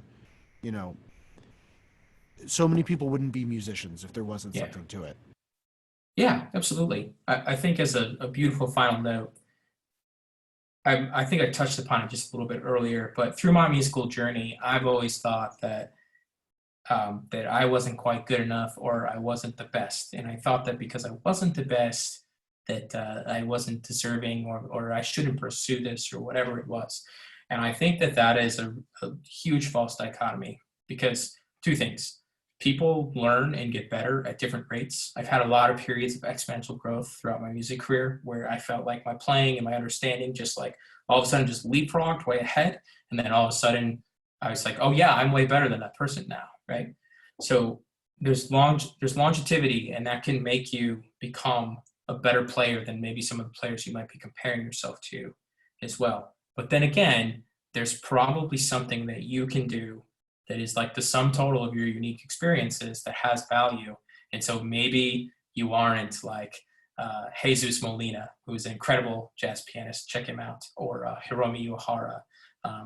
so many people wouldn't be musicians if there wasn't Yeah. something to it. Yeah, absolutely. I think as a beautiful final note, I think I touched upon it just a little bit earlier, but through my musical journey, I've always thought that I wasn't quite good enough, or I wasn't the best. And I thought that because I wasn't the best, that I wasn't deserving, or I shouldn't pursue this, or whatever it was. And I think that is a huge false dichotomy, because two things. People learn and get better at different rates. I've had a lot of periods of exponential growth throughout my music career where I felt like my playing and my understanding just like all of a sudden just leapfrogged way ahead. And then all of a sudden I was like, oh yeah, I'm way better than that person now, right? So there's longevity, and that can make you become a better player than maybe some of the players you might be comparing yourself to as well. But then again, there's probably something that you can do that is like the sum total of your unique experiences that has value. And so maybe you aren't like Jesus Molina, who's an incredible jazz pianist. Check him out, or Hiromi Uehara,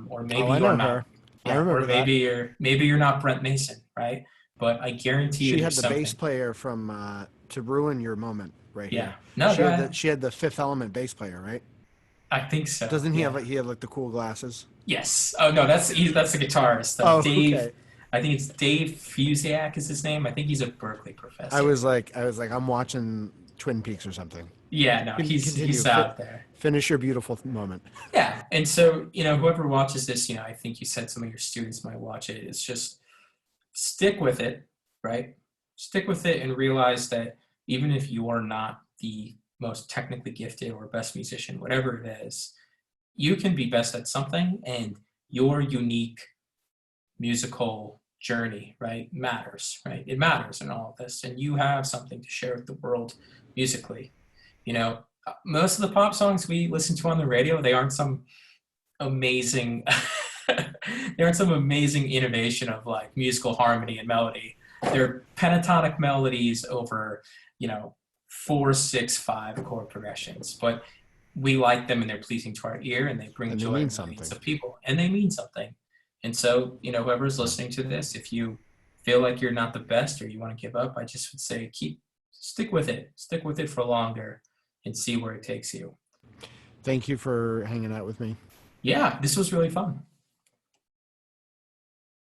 or Oh, maybe I you're know not. her. I Yeah, or remember that. maybe you're not Brent Mason, right? But I guarantee you, She had there's the bass something. player from to ruin your moment right Yeah. here. No, go ahead. She had the Fifth Element bass player, right? I think so. Doesn't he have Yeah. like he had like the cool glasses? Yes. Oh no, that's the guitarist. Oh, Dave. okay. I think it's Dave Fusiak is his name. I think he's a Berkeley I professor. was like, I'm watching Twin Peaks or something. Yeah. No, Continue. he's out there. Finish your beautiful moment. Yeah. And so whoever watches this, I think you said some of your students might watch it. It's just stick with it, right? Stick with it and realize that even if you are not the most technically gifted or best musician, whatever it is, you can be best at something, and your unique musical journey, right, matters, right? It matters in all of this, and you have something to share with the world musically. Most of the pop songs we listen to on the radio, they aren't some amazing they aren't some amazing innovation of like musical harmony and melody. They're pentatonic melodies over, 4, 6, 5 chord progressions, but we like them and they're pleasing to our ear and they bring And they joy mean to millions something. of people and they mean something. And so, whoever's listening to this, if you feel like you're not the best or you want to give up, I just would say stick with it for longer and see where it takes you. Thank you for hanging out with me. Yeah, this was really fun.